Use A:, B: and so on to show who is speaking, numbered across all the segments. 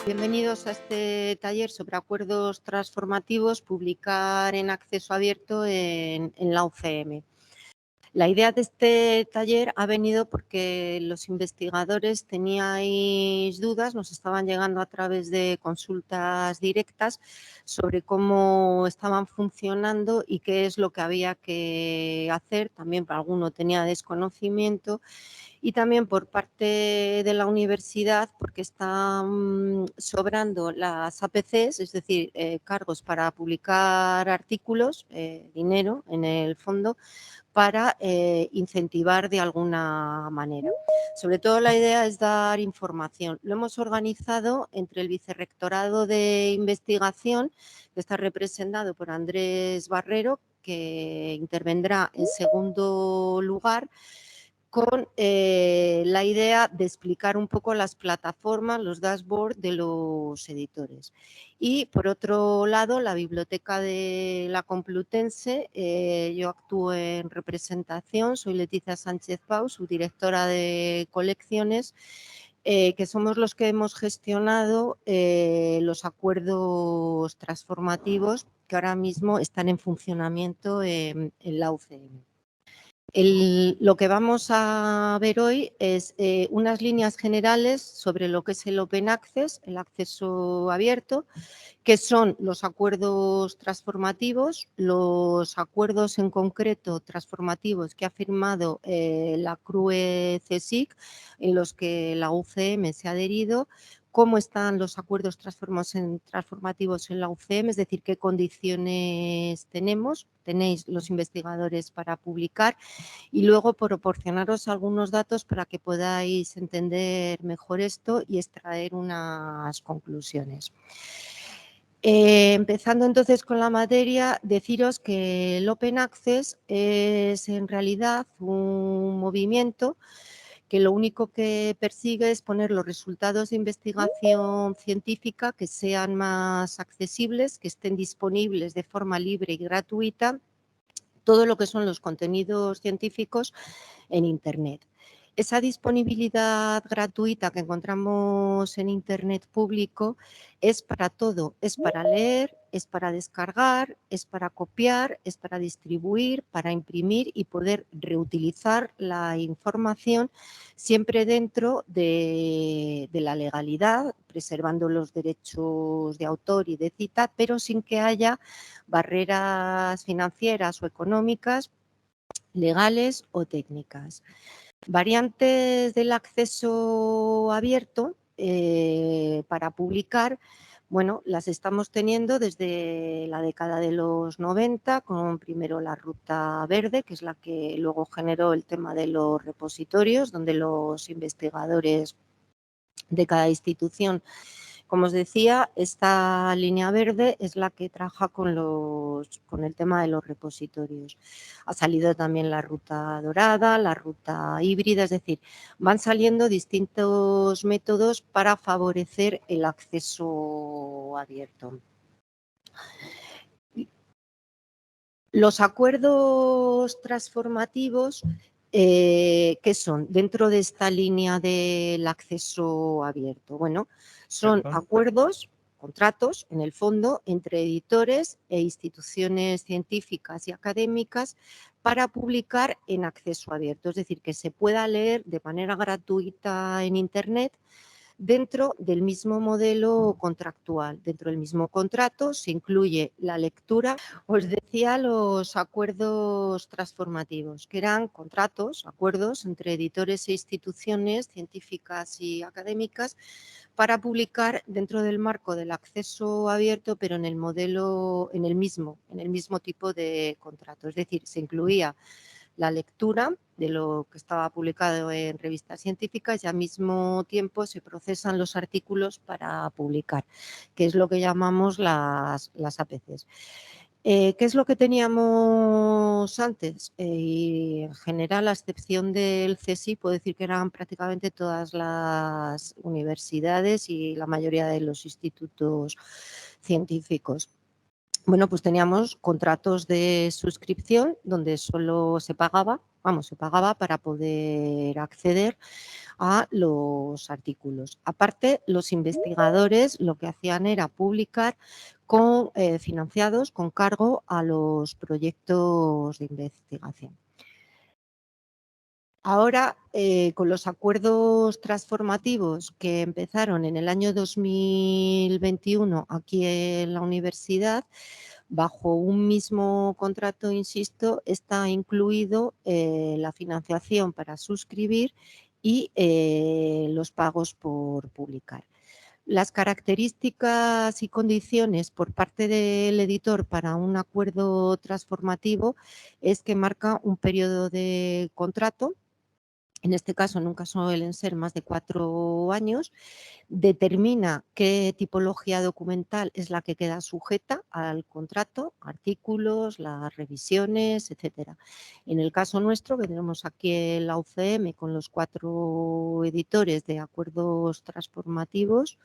A: Bienvenidos a este taller sobre acuerdos transformativos, publicar en acceso abierto en la UCM. La idea de este taller ha venido porque los investigadores teníais dudas, nos estaban llegando a través de consultas directas sobre cómo estaban funcionando y qué es lo que había que hacer. También para alguno tenía desconocimiento. Y también por parte de la universidad, porque están sobrando las APCs, es decir, cargos para publicar artículos, dinero en el fondo, para incentivar de alguna manera. Sobre todo la idea es dar información. Lo hemos organizado entre el Vicerrectorado de Investigación, que está representado por Andrés Barrero, que intervendrá en segundo lugar, con la idea de explicar un poco las plataformas, los dashboards de los editores. Y por otro lado, la Biblioteca de la Complutense, yo actúo en representación, soy Leticia Sánchez Pau, su directora de colecciones, que somos los que hemos gestionado los acuerdos transformativos que ahora mismo están en funcionamiento en la UCM. Lo que vamos a ver hoy es unas líneas generales sobre lo que es el Open Access, el acceso abierto, que son los acuerdos transformativos, los acuerdos en concreto transformativos que ha firmado la CRUE CSIC, en los que la UCM se ha adherido, cómo están los acuerdos transformativos en la UCM, es decir, qué condiciones tenéis los investigadores para publicar, y luego proporcionaros algunos datos para que podáis entender mejor esto y extraer unas conclusiones. Empezando entonces con la materia, deciros que el Open Access es en realidad un movimiento que lo único que persigue es poner los resultados de investigación científica que sean más accesibles, que estén disponibles de forma libre y gratuita, todo lo que son los contenidos científicos en Internet. Esa disponibilidad gratuita que encontramos en Internet público es para todo, es para leer, es para descargar, es para copiar, es para distribuir, para imprimir y poder reutilizar la información siempre dentro de la legalidad, preservando los derechos de autor y de cita, pero sin que haya barreras financieras o económicas, legales o técnicas. Variantes del acceso abierto para publicar, bueno, las estamos teniendo desde la década de los 90, con primero la Ruta Verde, que es la que luego generó el tema de los repositorios, donde los investigadores de cada institución, como os decía, esta línea verde es la que trabaja con el tema de los repositorios. Ha salido también la ruta dorada, la ruta híbrida, es decir, van saliendo distintos métodos para favorecer el acceso abierto. Los acuerdos transformativos, ¿qué son dentro de esta línea del acceso abierto? Bueno, son acuerdos, contratos, en el fondo, entre editores e instituciones científicas y académicas para publicar en acceso abierto, es decir, que se pueda leer de manera gratuita en Internet dentro del mismo modelo contractual. Dentro del mismo contrato se incluye la lectura. Os decía los acuerdos transformativos, que eran contratos, acuerdos entre editores e instituciones científicas y académicas para publicar dentro del marco del acceso abierto, pero en el modelo, en el mismo tipo de contrato. Es decir, se incluía la lectura de lo que estaba publicado en revistas científicas y al mismo tiempo se procesan los artículos para publicar, que es lo que llamamos las APCs. ¿Qué es lo que teníamos antes? Y en general, a excepción del CSIC, puedo decir que eran prácticamente todas las universidades y la mayoría de los institutos científicos. Bueno, pues teníamos contratos de suscripción donde solo se pagaba para poder acceder a los artículos. Aparte, los investigadores lo que hacían era publicar financiados con cargo a los proyectos de investigación. Ahora, con los acuerdos transformativos que empezaron en el año 2021 aquí en la universidad, bajo un mismo contrato, insisto, está incluido la financiación para suscribir y los pagos por publicar. Las características y condiciones por parte del editor para un acuerdo transformativo es que marca un periodo de contrato. En este caso, nunca suelen ser más de 4 años, determina qué tipología documental es la que queda sujeta al contrato, artículos, las revisiones, etcétera. En el caso nuestro, que tenemos aquí en la UCM con los 4 editores de acuerdos transformativos,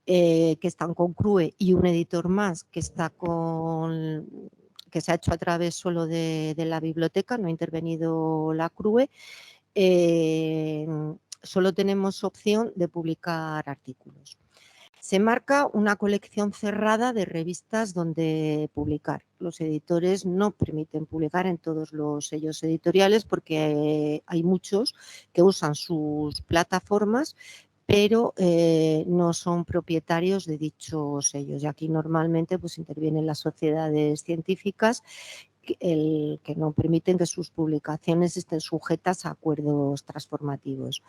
A: que están con CRUE y un editor más que está que se ha hecho a través solo de la biblioteca, no ha intervenido la CRUE, solo tenemos opción de publicar artículos. Se marca una colección cerrada de revistas donde publicar. Los editores no permiten publicar en todos los sellos editoriales porque hay muchos que usan sus plataformas, pero no son propietarios de dichos sellos. Y aquí normalmente pues, intervienen las sociedades científicas que no permiten que sus publicaciones estén sujetas a acuerdos transformativos.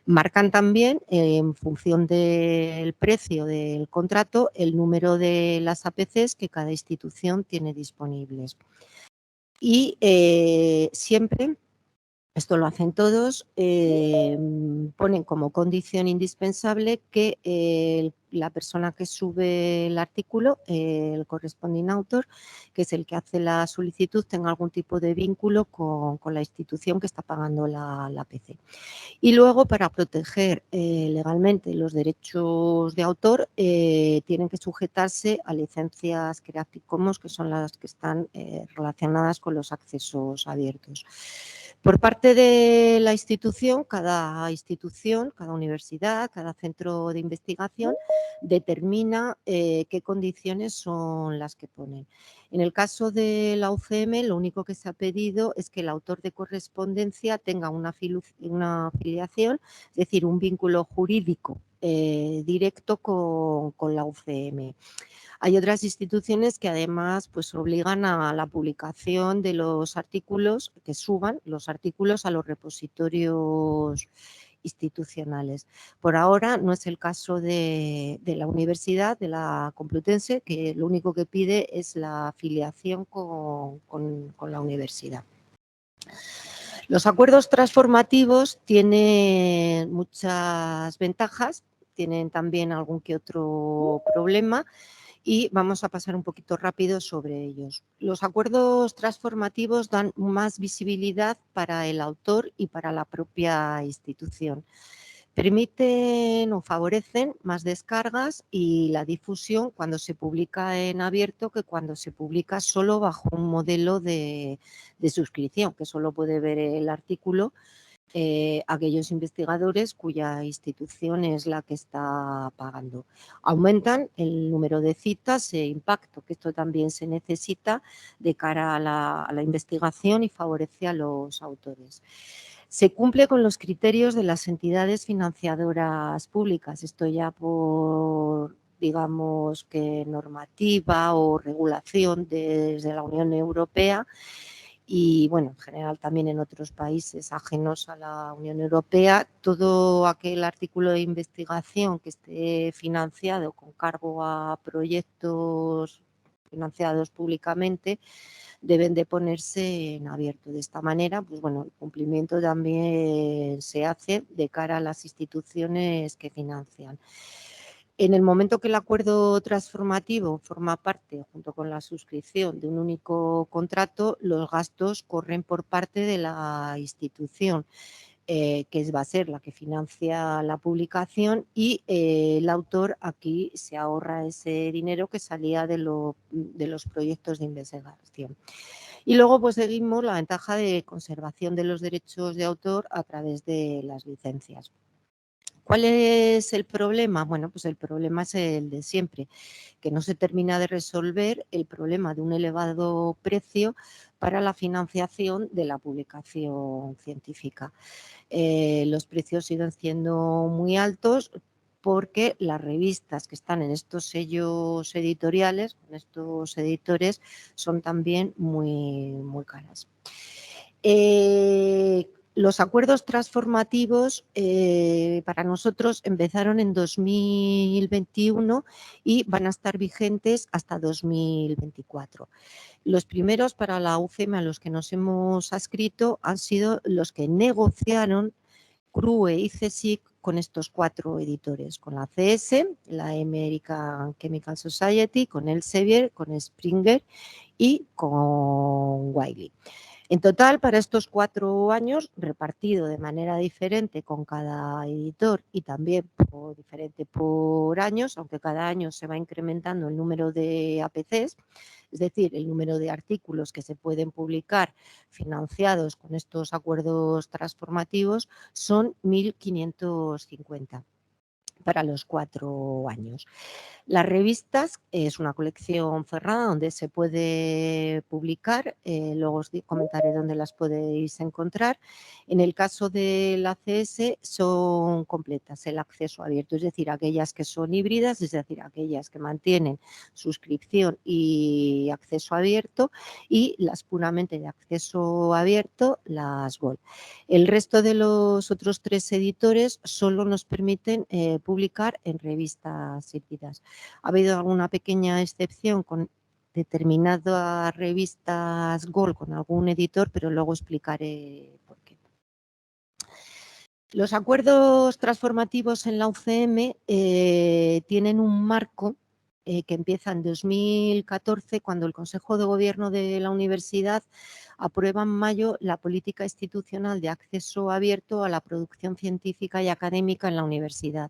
A: Marcan también, en función del precio del contrato, el número de las APCs que cada institución tiene disponibles. Y siempre, esto lo hacen todos, ponen como condición indispensable que la persona que sube el artículo, el corresponding author, que es el que hace la solicitud, tenga algún tipo de vínculo con la institución que está pagando la APC. Y luego, para proteger legalmente los derechos de autor, tienen que sujetarse a licencias Creative Commons, que son las que están relacionadas con los accesos abiertos. Por parte de la institución, cada universidad, cada centro de investigación determina qué condiciones son las que ponen. En el caso de la UCM, lo único que se ha pedido es que el autor de correspondencia tenga una afiliación, es decir, un vínculo jurídico directo con la UCM. Hay otras instituciones que además pues, obligan a la publicación de los artículos, que suban los artículos a los repositorios institucionales. Por ahora no es el caso de la universidad, de la Complutense, que lo único que pide es la afiliación con la universidad. Los acuerdos transformativos tienen muchas ventajas, tienen también algún que otro problema, y vamos a pasar un poquito rápido sobre ellos. Los acuerdos transformativos dan más visibilidad para el autor y para la propia institución. Permiten o favorecen más descargas y la difusión cuando se publica en abierto que cuando se publica solo bajo un modelo de suscripción, que solo puede ver el artículo aquellos investigadores cuya institución es la que está pagando. Aumentan el número de citas e impacto, que esto también se necesita de cara a la investigación y favorece a los autores. Se cumple con los criterios de las entidades financiadoras públicas, esto ya por digamos que normativa o regulación desde la Unión Europea, y bueno, en general también en otros países ajenos a la Unión Europea, todo aquel artículo de investigación que esté financiado con cargo a proyectos financiados públicamente deben de ponerse en abierto. De esta manera, pues bueno, el cumplimiento también se hace de cara a las instituciones que financian. En el momento que el acuerdo transformativo forma parte, junto con la suscripción, de un único contrato, los gastos corren por parte de la institución, que va a ser la que financia la publicación, y el autor aquí se ahorra ese dinero que salía de los proyectos de investigación. Y luego pues seguimos la ventaja de conservación de los derechos de autor a través de las licencias. ¿Cuál es el problema? Bueno, pues el problema es el de siempre, que no se termina de resolver el problema de un elevado precio para la financiación de la publicación científica. Los precios siguen siendo muy altos porque las revistas que están en estos sellos editoriales, en estos editores, son también muy caras. Los acuerdos transformativos para nosotros empezaron en 2021 y van a estar vigentes hasta 2024. Los primeros para la UCM a los que nos hemos adscrito han sido los que negociaron CRUE y CSIC con estos 4 editores, con la CS, la American Chemical Society, con Elsevier, con Springer y con Wiley. En total, para estos 4 años, repartido de manera diferente con cada editor y también diferente por años, aunque cada año se va incrementando el número de APCs, es decir, el número de artículos que se pueden publicar financiados con estos acuerdos transformativos, son 1.550 para los 4 años. Las revistas es una colección cerrada donde se puede publicar, luego os comentaré dónde las podéis encontrar. En el caso de la CS son completas, el acceso abierto, es decir, aquellas que son híbridas, es decir, aquellas que mantienen suscripción y acceso abierto, y las puramente de acceso abierto, las Gold. El resto de los otros 3 editores solo nos permiten publicar en revistas híbridas. Ha habido alguna pequeña excepción con determinadas revistas Gold con algún editor, pero luego explicaré por qué. Los acuerdos transformativos en la UCM tienen un marco que empieza en 2014, cuando el Consejo de Gobierno de la Universidad aprueba en mayo la política institucional de acceso abierto a la producción científica y académica en la universidad,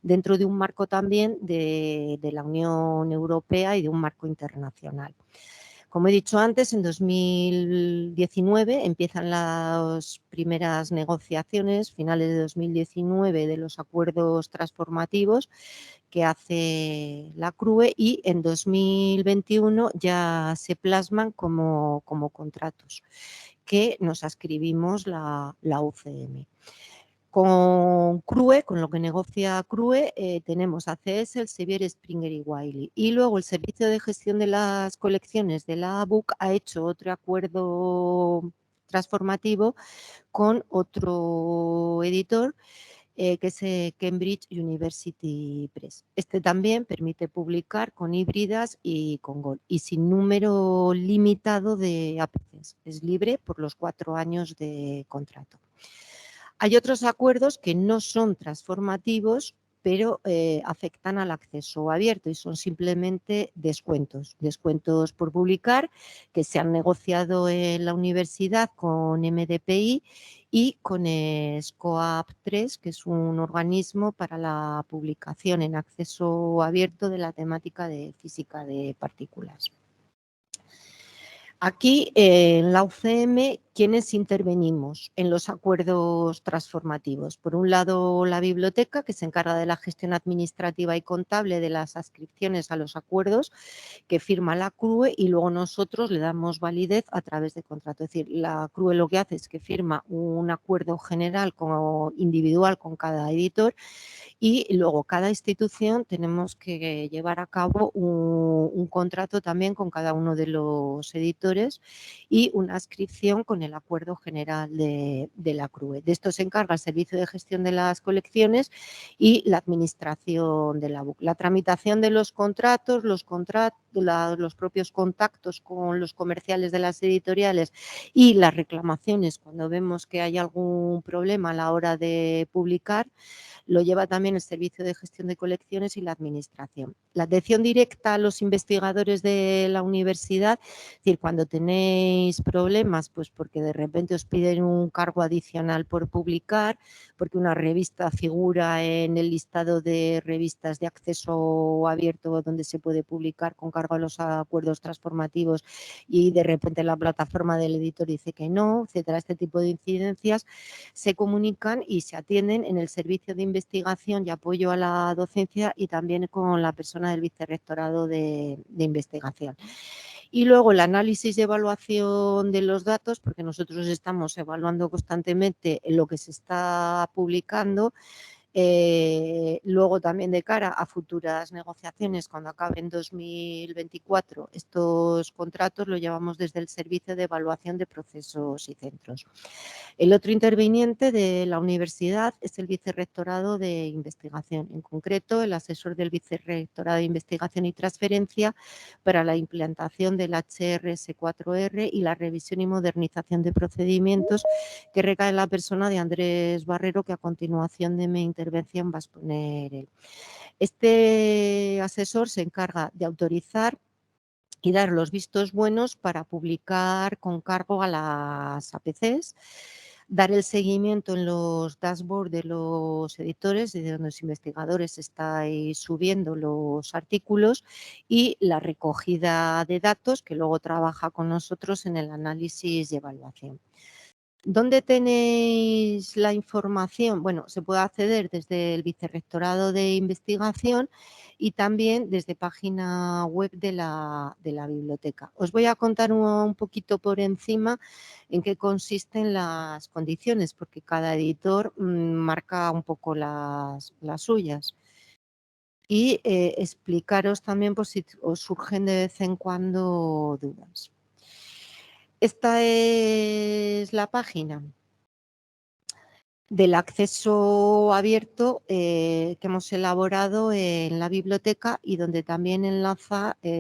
A: dentro de un marco también de la Unión Europea y de un marco internacional. Como he dicho antes, en 2019 empiezan las primeras negociaciones, finales de 2019, de los acuerdos transformativos que hace la CRUE, y en 2021 ya se plasman como contratos que nos adscribimos la UCM. Con CRUE, con lo que negocia CRUE, tenemos ACS, Elsevier, Springer y Wiley. Y luego el Servicio de Gestión de las Colecciones de la ABUC ha hecho otro acuerdo transformativo con otro editor, que es Cambridge University Press. Este también permite publicar con híbridas y con Gold, y sin número limitado de APCs. Es libre por los 4 años de contrato. Hay otros acuerdos que no son transformativos, pero afectan al acceso abierto y son simplemente descuentos por publicar, que se han negociado en la universidad con MDPI y con SCOAP 3, que es un organismo para la publicación en acceso abierto de la temática de física de partículas. Aquí, en la UCM, ¿quiénes intervenimos en los acuerdos transformativos? Por un lado, la biblioteca, que se encarga de la gestión administrativa y contable de las adscripciones a los acuerdos, que firma la CRUE, y luego nosotros le damos validez a través de contrato. Es decir, la CRUE lo que hace es que firma un acuerdo general individual con cada editor, y luego cada institución tenemos que llevar a cabo un contrato también con cada uno de los editores y una adscripción con el acuerdo general de la CRUE. De esto se encarga el Servicio de Gestión de las Colecciones y la administración de la BUC. La tramitación de los contratos, los propios contactos con los comerciales de las editoriales y las reclamaciones cuando vemos que hay algún problema a la hora de publicar, lo lleva también el Servicio de Gestión de Colecciones y la Administración. La atención directa a los investigadores de la universidad, es decir, cuando tenéis problemas, pues porque de repente os piden un cargo adicional por publicar, porque una revista figura en el listado de revistas de acceso abierto donde se puede publicar con cargo a los acuerdos transformativos y de repente la plataforma del editor dice que no, etcétera. Este tipo de incidencias se comunican y se atienden en el servicio de investigación y apoyo a la docencia y también con la persona del vicerrectorado de investigación. Y luego el análisis y evaluación de los datos, porque nosotros estamos evaluando constantemente lo que se está publicando. Luego también de cara a futuras negociaciones, cuando acaben 2024, estos contratos lo llevamos desde el Servicio de Evaluación de Procesos y Centros. El otro interviniente de la universidad es el Vicerrectorado de Investigación, en concreto el asesor del Vicerrectorado de Investigación y Transferencia para la implantación del HRS4R y la revisión y modernización de procedimientos, que recae en la persona de Andrés Barrero, que a continuación de mi intervención va a exponer él. Este asesor se encarga de autorizar y dar los vistos buenos para publicar con cargo a las APCs, dar el seguimiento en los dashboards de los editores, de donde los investigadores estáis subiendo los artículos, y la recogida de datos, que luego trabaja con nosotros en el análisis y evaluación. ¿Dónde tenéis la información? Bueno, se puede acceder desde el Vicerrectorado de Investigación y también desde página web de la biblioteca. Os voy a contar un poquito por encima en qué consisten las condiciones, porque cada editor marca un poco las suyas. Y explicaros también por si os surgen de vez en cuando dudas. Esta es la página del acceso abierto que hemos elaborado en la biblioteca y donde también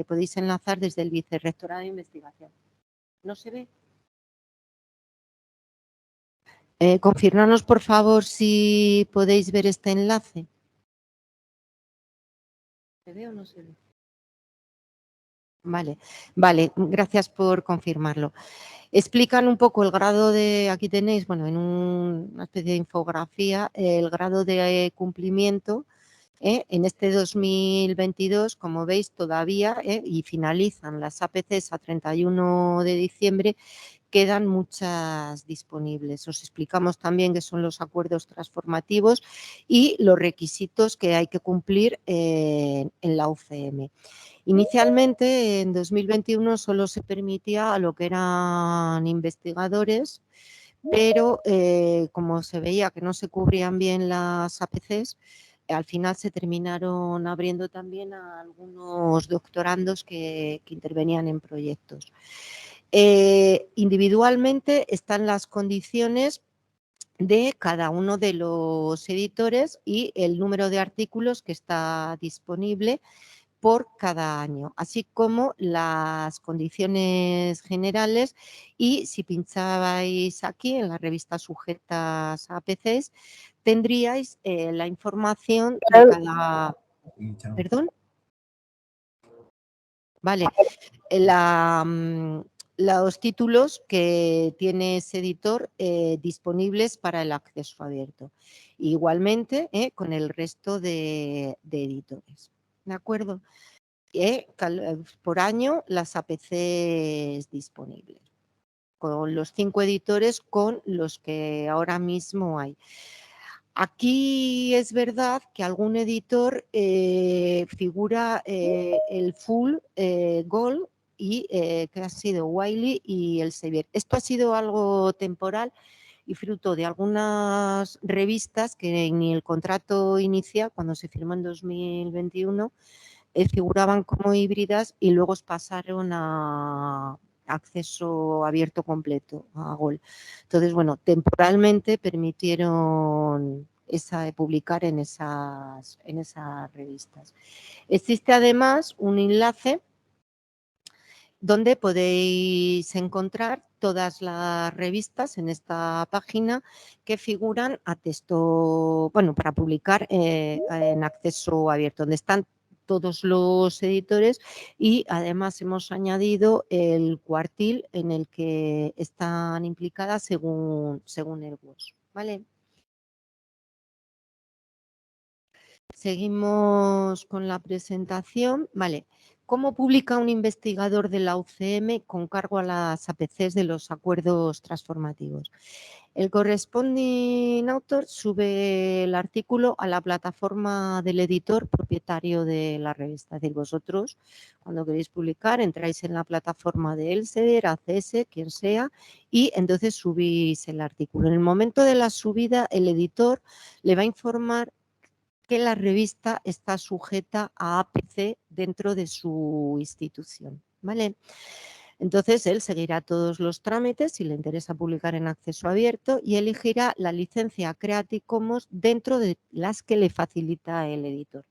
A: podéis enlazar desde el Vicerrectorado de Investigación. ¿No se ve? Confirmarnos, por favor, si podéis ver este enlace. ¿Se ve o no se ve? Vale, gracias por confirmarlo. Explican un poco el grado de, aquí tenéis, bueno, en una especie de infografía, el grado de cumplimiento en este 2022, como veis, todavía, y finalizan las APCs a 31 de diciembre, quedan muchas disponibles. Os explicamos también qué son los acuerdos transformativos y los requisitos que hay que cumplir en la UCM. Inicialmente, en 2021, solo se permitía a lo que eran investigadores, pero como se veía que no se cubrían bien las APCs, al final se terminaron abriendo también a algunos doctorandos que intervenían en proyectos. Individualmente están las condiciones de cada uno de los editores y el número de artículos que está disponible por cada año, así como las condiciones generales, y si pinchabais aquí en las revistas sujetas a APCs, tendríais la información de cada... ¿Perdón? Vale. Los títulos que tiene ese editor disponibles para el acceso abierto. Igualmente con el resto de editores. ¿De acuerdo? Por año las APCs disponibles, con los 5 editores con los que ahora mismo hay. Aquí es verdad que algún editor figura el Full Gold y que ha sido Wiley y Elsevier. Esto ha sido algo temporal y fruto de algunas revistas que en el contrato inicial, cuando se firmó en 2021, figuraban como híbridas y luego pasaron a acceso abierto completo, a Gold. Entonces, bueno, temporalmente permitieron publicar en esas revistas. Existe además un enlace donde podéis encontrar todas las revistas en esta página que figuran a texto, bueno, para publicar en acceso abierto, donde están todos los editores, y además hemos añadido el cuartil en el que están implicadas según el WOS, ¿vale? Seguimos con la presentación. Vale. ¿Cómo publica un investigador de la UCM con cargo a las APCs de los acuerdos transformativos? El corresponding author sube el artículo a la plataforma del editor propietario de la revista. Es decir, vosotros, cuando queréis publicar, entráis en la plataforma de Elsevier, ACS, quien sea, y entonces subís el artículo. En el momento de la subida, el editor le va a informar que la revista está sujeta a APC dentro de su institución, ¿vale? Entonces, él seguirá todos los trámites si le interesa publicar en acceso abierto y elegirá la licencia Creative Commons dentro de las que le facilita el editor.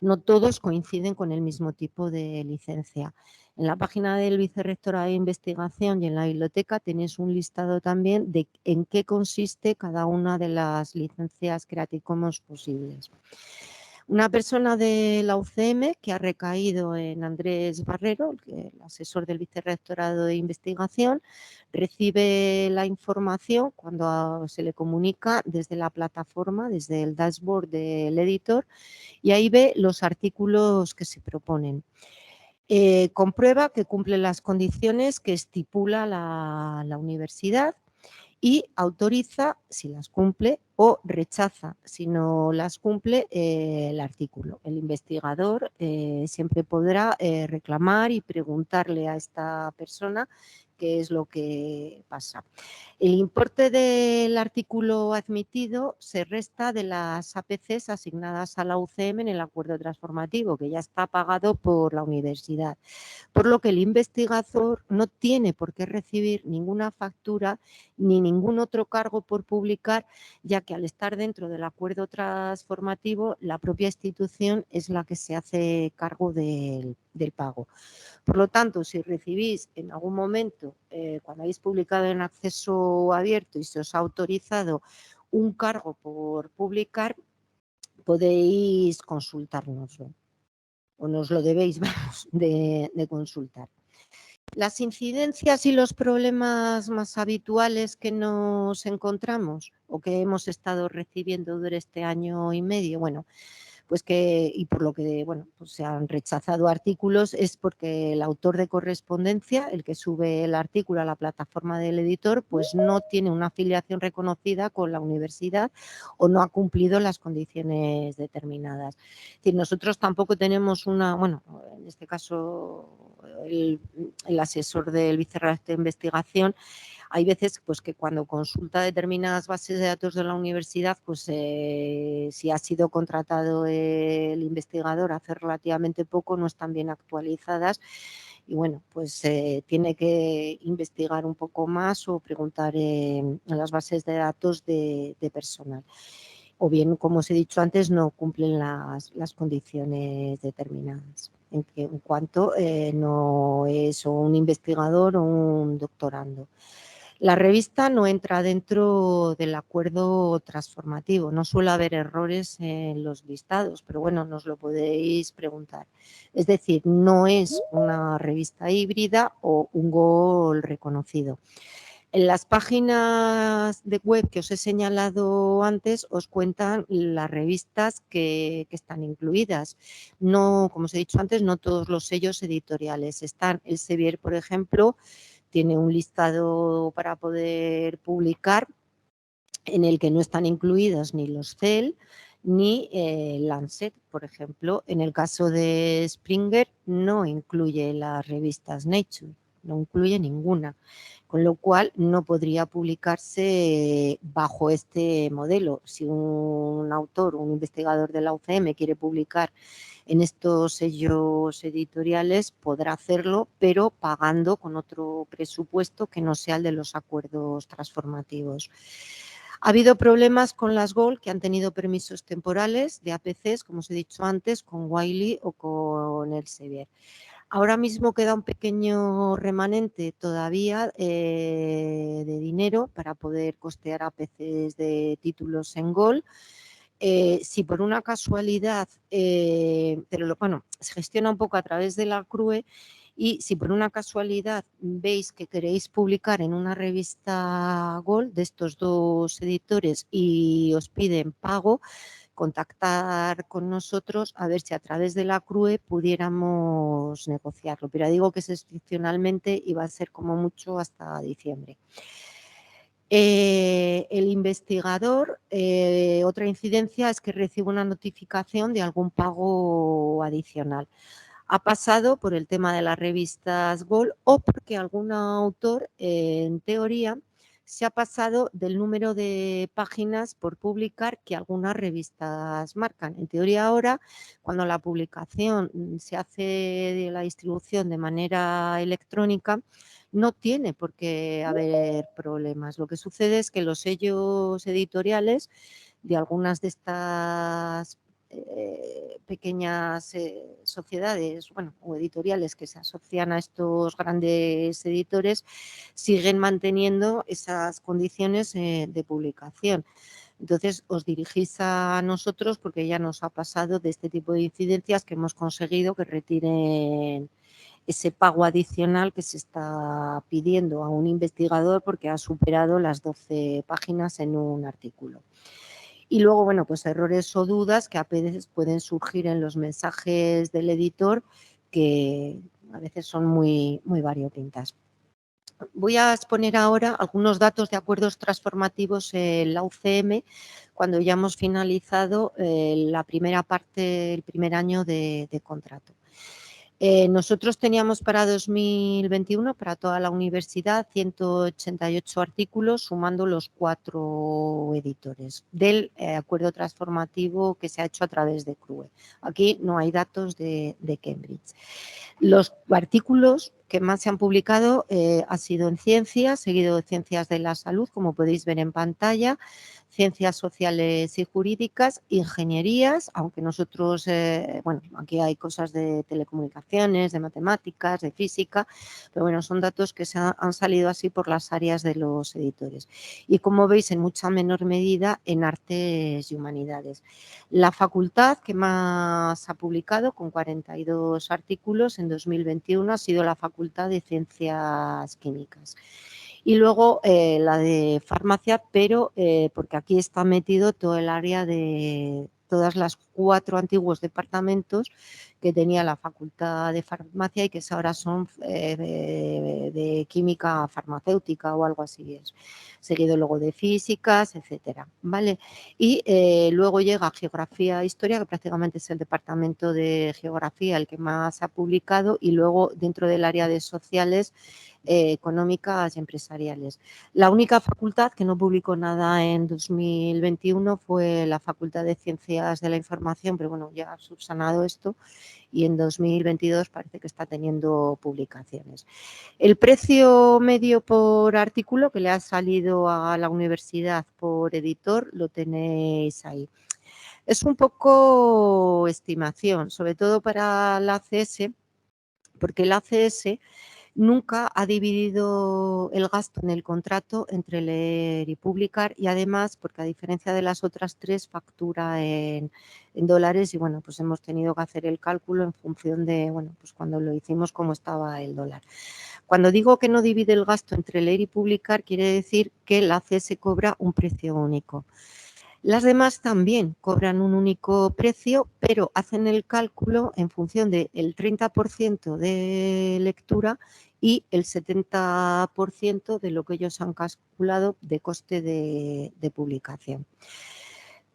A: No todos coinciden con el mismo tipo de licencia. En la página del Vicerrectorado de Investigación y en la biblioteca tenéis un listado también de en qué consiste cada una de las licencias Creative Commons posibles. Una persona de la UCM que ha recaído en Andrés Barrero, el asesor del Vicerrectorado de Investigación, recibe la información cuando se le comunica desde la plataforma, desde el dashboard del editor, y ahí ve los artículos que se proponen. Comprueba que cumple las condiciones que estipula la universidad y autoriza si las cumple o rechaza si no las cumple el artículo. El investigador siempre podrá reclamar y preguntarle a esta persona qué es lo que pasa. El importe del artículo admitido se resta de las APCs asignadas a la UCM en el acuerdo transformativo, que ya está pagado por la universidad, por lo que el investigador no tiene por qué recibir ninguna factura ni ningún otro cargo por publicar, ya que al estar dentro del acuerdo transformativo, la propia institución es la que se hace cargo del pago. Por lo tanto, si recibís en algún momento, cuando habéis publicado en acceso abierto y se os ha autorizado un cargo por publicar, podéis consultárnoslo, o nos lo debéis, vamos, de consultar. Las incidencias y los problemas más habituales que nos encontramos o que hemos estado recibiendo durante este año y medio, bueno, pues que, y por lo que, bueno, pues se han rechazado artículos, es porque el autor de correspondencia, el que sube el artículo a la plataforma del editor, pues no tiene una afiliación reconocida con la universidad o no ha cumplido las condiciones determinadas. Es decir, nosotros tampoco tenemos una, bueno, en este caso el asesor del vicerrector de investigación, hay veces pues, que cuando consulta determinadas bases de datos de la universidad, pues si ha sido contratado el investigador hace relativamente poco, no están bien actualizadas y bueno, pues tiene que investigar un poco más o preguntar en las bases de datos de personal. O bien, como os he dicho antes, no cumplen las condiciones determinadas. En cuanto no es un investigador o un doctorando. La revista no entra dentro del acuerdo transformativo, no suele haber errores en los listados, pero bueno, nos lo podéis preguntar. Es decir, no es una revista híbrida o un GOL reconocido. En las páginas de web que os he señalado antes os cuentan las revistas que están incluidas. No, como os he dicho antes, no todos los sellos editoriales. Están Elsevier, por ejemplo, tiene un listado para poder publicar en el que no están incluidos ni los CEL ni Lancet, por ejemplo. En el caso de Springer no incluye las revistas Nature, no incluye ninguna, con lo cual no podría publicarse bajo este modelo. Si un autor, un investigador de la UCM quiere publicar en estos sellos editoriales, podrá hacerlo, pero pagando con otro presupuesto que no sea el de los acuerdos transformativos. Ha habido problemas con las GOL que han tenido permisos temporales de APCs, como os he dicho antes, con Wiley o con Elsevier. Ahora mismo queda un pequeño remanente todavía de dinero para poder costear APCs de títulos en GOL. si por una casualidad, bueno, se gestiona un poco a través de la CRUE, y si por una casualidad veis que queréis publicar en una revista Gold de estos dos editores y os piden pago, contactar con nosotros a ver si a través de la CRUE pudiéramos negociarlo. Pero digo que es excepcionalmente y va a ser como mucho hasta diciembre. El investigador, otra incidencia es que recibe una notificación de algún pago adicional. Ha pasado por el tema de las revistas Gold o porque algún autor, en teoría, se ha pasado del número de páginas por publicar que algunas revistas marcan. En teoría ahora, cuando la publicación se hace de la distribución de manera electrónica, no tiene por qué haber problemas. Lo que sucede es que los sellos editoriales de algunas de estas pequeñas sociedades, bueno, o editoriales que se asocian a estos grandes editores, siguen manteniendo esas condiciones de publicación. Entonces, os dirigís a nosotros porque ya nos ha pasado de este tipo de incidencias que hemos conseguido que retiren ese pago adicional que se está pidiendo a un investigador porque ha superado las 12 páginas en un artículo. Y luego, bueno, pues errores o dudas que a veces pueden surgir en los mensajes del editor que a veces son muy, muy variopintas. Voy a exponer ahora algunos datos de acuerdos transformativos en la UCM cuando ya hemos finalizado la primera parte, el primer año de contrato. Nosotros teníamos para 2021, para toda la universidad, 188 artículos, sumando los 4 editores del acuerdo transformativo que se ha hecho a través de CRUE. Aquí no hay datos de Cambridge. Los artículos que más se han publicado han sido en ciencias, seguido de ciencias de la salud, como podéis ver en pantalla, ciencias sociales y jurídicas, ingenierías, aunque nosotros, bueno, aquí hay cosas de telecomunicaciones, de matemáticas, de física, pero bueno, son datos que han salido así por las áreas de los editores. Y como veis, en mucha menor medida en artes y humanidades. La facultad que más ha publicado, con 42 artículos en 2021, ha sido la Facultad de Ciencias Químicas. Y luego la de farmacia, pero porque aquí está metido todo el área de todas las 4 antiguos departamentos que tenía la Facultad de Farmacia y que ahora son de química farmacéutica o algo así es. Seguido luego de físicas, etcétera, ¿vale? Y luego llega Geografía e Historia, que prácticamente es el departamento de Geografía el que más ha publicado, y luego dentro del área de sociales, económicas y empresariales. La única facultad que no publicó nada en 2021 fue la Facultad de Ciencias de la Información, pero bueno, ya ha subsanado esto y en 2022 parece que está teniendo publicaciones. El precio medio por artículo que le ha salido a la universidad por editor lo tenéis ahí. Es un poco estimación, sobre todo para la ACS, porque la ACS nunca ha dividido el gasto en el contrato entre leer y publicar y además, porque a diferencia de las otras 3, factura en dólares y bueno, pues hemos tenido que hacer el cálculo en función de, bueno, pues cuando lo hicimos cómo estaba el dólar. Cuando digo que no divide el gasto entre leer y publicar, quiere decir que la ACS cobra un precio único. Las demás también cobran un único precio, pero hacen el cálculo en función del 30% de lectura y el 70% de lo que ellos han calculado de coste de publicación.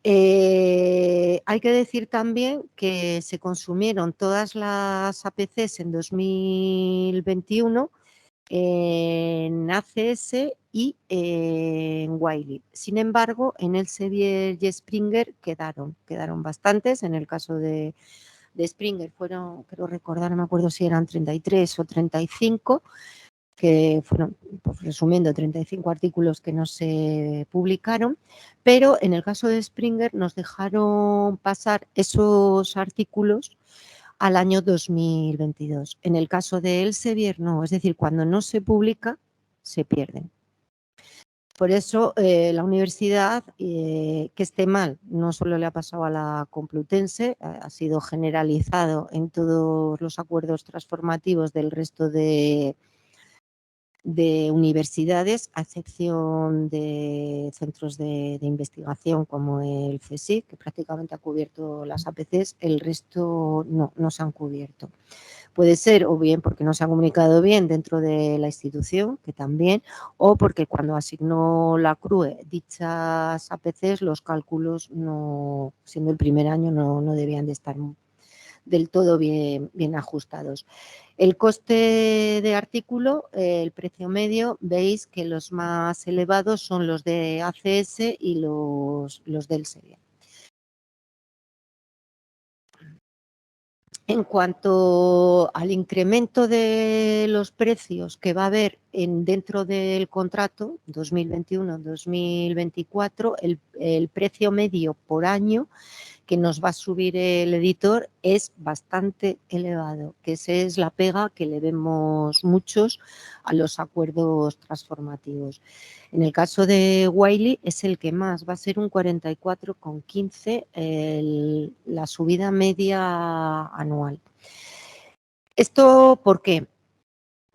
A: Hay que decir también que se consumieron todas las APCs en 2021 en ACS y en Wiley. Sin embargo, en Elsevier y Springer quedaron bastantes. En el caso de Springer fueron, creo recordar, no me acuerdo si eran 33 o 35, que fueron, pues, resumiendo, 35 artículos que no se publicaron, pero en el caso de Springer nos dejaron pasar esos artículos al año 2022. En el caso de Elsevier no, es decir, cuando no se publica, se pierden. Por eso la universidad, que esté mal, no solo le ha pasado a la Complutense, ha sido generalizado en todos los acuerdos transformativos del resto de universidades, a excepción de centros de investigación como el CSIC, que prácticamente ha cubierto las APCs, el resto no se han cubierto. Puede ser o bien porque no se ha comunicado bien dentro de la institución, que también, o porque cuando asignó la CRUE dichas APCs, los cálculos, no, siendo el primer año, no debían de estar del todo bien ajustados. El coste de artículo, el precio medio, veis que los más elevados son los de ACS y los del Elsevier. En cuanto al incremento de los precios que va a haber dentro del contrato 2021-2024, el precio medio por año que nos va a subir el editor es bastante elevado, que esa es la pega que le vemos muchos a los acuerdos transformativos. En el caso de Wiley es el que más, va a ser un 44,15 la subida media anual. ¿Esto por qué?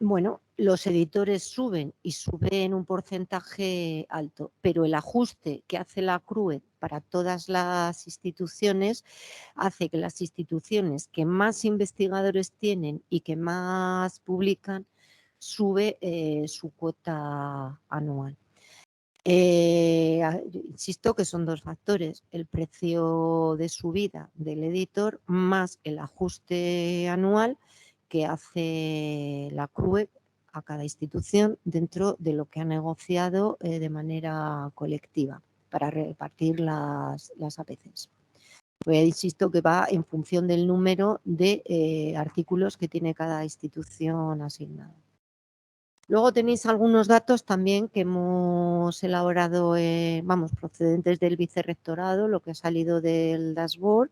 A: Bueno, los editores suben y suben un porcentaje alto, pero el ajuste que hace la CRUE para todas las instituciones hace que las instituciones que más investigadores tienen y que más publican sube su cuota anual. Insisto que son dos factores, el precio de subida del editor más el ajuste anual que hace la CRUE a cada institución dentro de lo que ha negociado de manera colectiva para repartir las APCs. Pues insisto que va en función del número de artículos que tiene cada institución asignado. Luego tenéis algunos datos también que hemos elaborado, procedentes del vicerrectorado, lo que ha salido del dashboard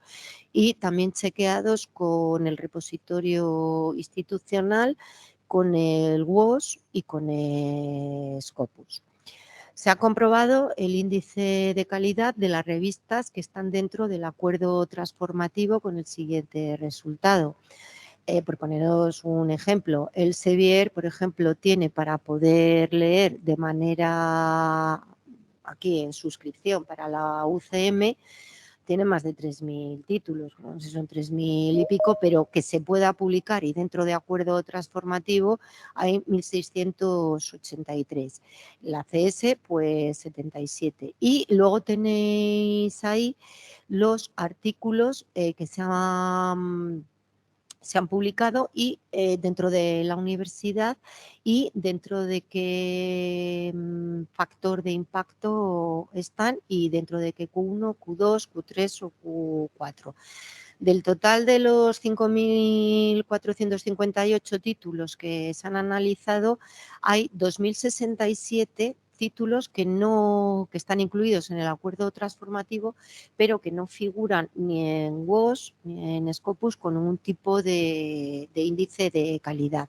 A: y también chequeados con el repositorio institucional, con el WOS y con el Scopus. Se ha comprobado el índice de calidad de las revistas que están dentro del acuerdo transformativo con el siguiente resultado. Por poneros un ejemplo, el Elsevier, por ejemplo, tiene para poder leer de manera, aquí en suscripción para la UCM, tiene más de 3.000 títulos, no sé si son 3.000 y pico, pero que se pueda publicar y dentro de acuerdo transformativo hay 1.683. La CS, pues 77. Y luego tenéis ahí los artículos que se han publicado y dentro de la universidad y dentro de qué factor de impacto están y dentro de qué Q1, Q2, Q3 o Q4. Del total de los 5.458 títulos que se han analizado, hay 2.067 títulos que están incluidos en el acuerdo transformativo, pero que no figuran ni en WOS ni en Scopus con un tipo de índice de calidad.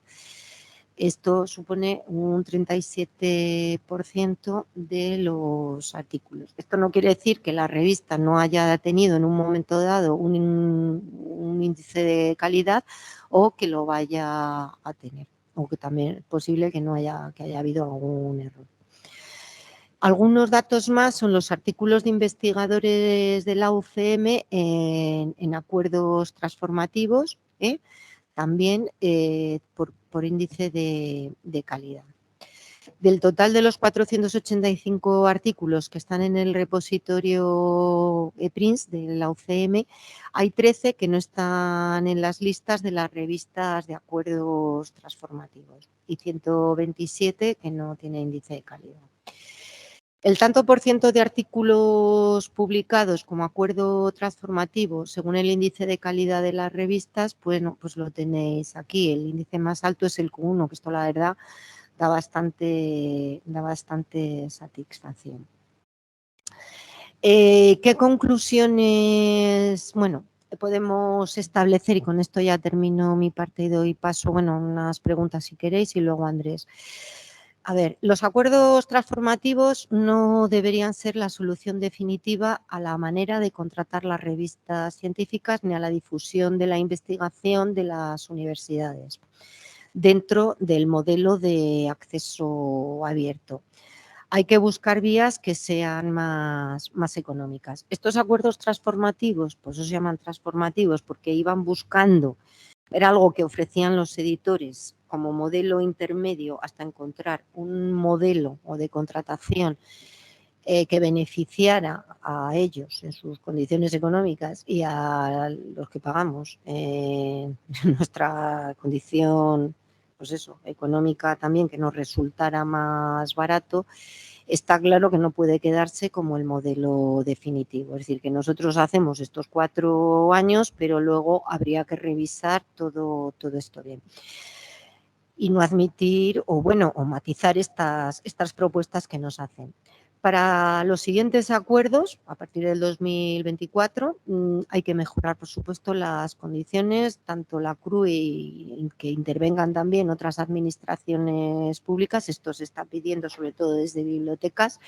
A: Esto supone un 37% de los artículos. Esto no quiere decir que la revista no haya tenido en un momento dado un índice de calidad o que lo vaya a tener, o que también es posible que haya habido algún error. Algunos datos más son los artículos de investigadores de la UCM en acuerdos transformativos, también por índice de calidad. Del total de los 485 artículos que están en el repositorio ePrints de la UCM, hay 13 que no están en las listas de las revistas de acuerdos transformativos y 127 que no tienen índice de calidad. El tanto por ciento de artículos publicados como acuerdo transformativo según el índice de calidad de las revistas, bueno, pues lo tenéis aquí. El índice más alto es el Q1, que esto la verdad da bastante satisfacción. ¿Qué conclusiones, podemos establecer? Y con esto ya termino mi parte y doy paso, unas preguntas si queréis y luego Andrés. A ver, los acuerdos transformativos no deberían ser la solución definitiva a la manera de contratar las revistas científicas ni a la difusión de la investigación de las universidades dentro del modelo de acceso abierto. Hay que buscar vías que sean más económicas. Estos acuerdos transformativos, pues se llaman transformativos porque iban buscando, era algo que ofrecían los editores como modelo intermedio hasta encontrar un modelo o de contratación que beneficiara a ellos en sus condiciones económicas y a los que pagamos nuestra condición, pues eso, económica también, que nos resultara más barato. Está claro que no puede quedarse como el modelo definitivo. Es decir, que nosotros hacemos estos 4 años, pero luego habría que revisar todo esto bien. Y no admitir o matizar estas propuestas que nos hacen. Para los siguientes acuerdos, a partir del 2024, hay que mejorar, por supuesto, las condiciones, tanto la CRUE y que intervengan también otras administraciones públicas. Esto se está pidiendo sobre todo desde bibliotecas,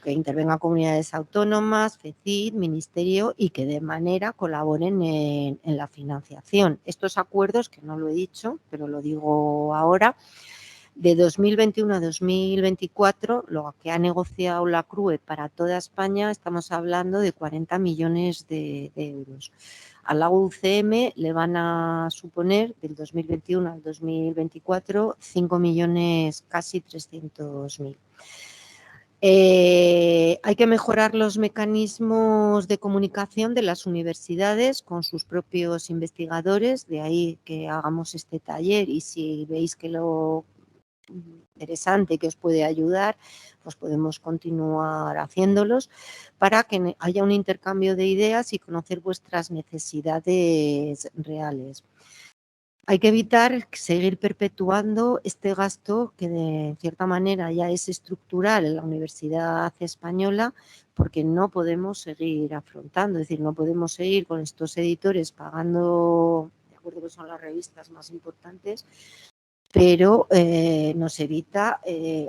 A: que intervengan comunidades autónomas, FECID, Ministerio y que de manera colaboren en la financiación. Estos acuerdos, que no lo he dicho, pero lo digo ahora, de 2021 a 2024, lo que ha negociado la CRUE para toda España, estamos hablando de 40 millones de euros. A la UCM le van a suponer, del 2021 al 2024, 5 millones, casi 300.000. Hay que mejorar los mecanismos de comunicación de las universidades con sus propios investigadores, de ahí que hagamos este taller y si veis que lo interesante que os puede ayudar, pues podemos continuar haciéndolos para que haya un intercambio de ideas y conocer vuestras necesidades reales. Hay que evitar seguir perpetuando este gasto que de cierta manera ya es estructural en la Universidad Española porque no podemos seguir afrontando, es decir, no podemos seguir con estos editores pagando, de acuerdo que son las revistas más importantes, pero nos evita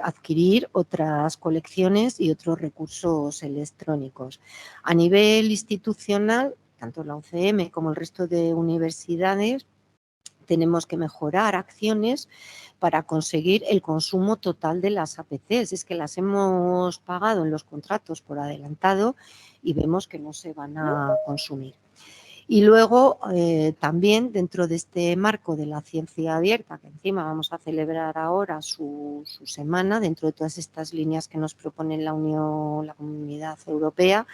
A: adquirir otras colecciones y otros recursos electrónicos. A nivel institucional, tanto la UCM como el resto de universidades, tenemos que mejorar acciones para conseguir el consumo total de las APCs. Es que las hemos pagado en los contratos por adelantado y vemos que no se van a consumir. Y luego también dentro de este marco de la ciencia abierta, que encima vamos a celebrar ahora su semana, dentro de todas estas líneas que nos propone la Comunidad Europea,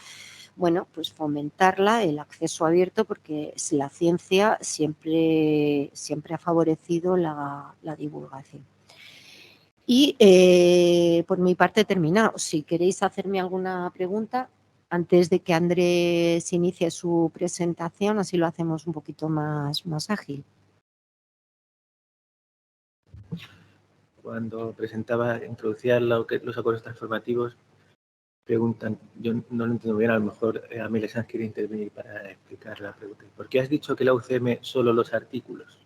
A: bueno, pues fomentarla, el acceso abierto, porque la ciencia siempre ha favorecido la divulgación. Y por mi parte he terminado. Si queréis hacerme alguna pregunta antes de que Andrés inicie su presentación, así lo hacemos un poquito más ágil.
B: Cuando introducía los acuerdos transformativos, preguntan, yo no lo entiendo bien, a lo mejor Amelia Sanz quiere intervenir para explicar la pregunta. ¿Por qué has dicho que la UCM solo los artículos?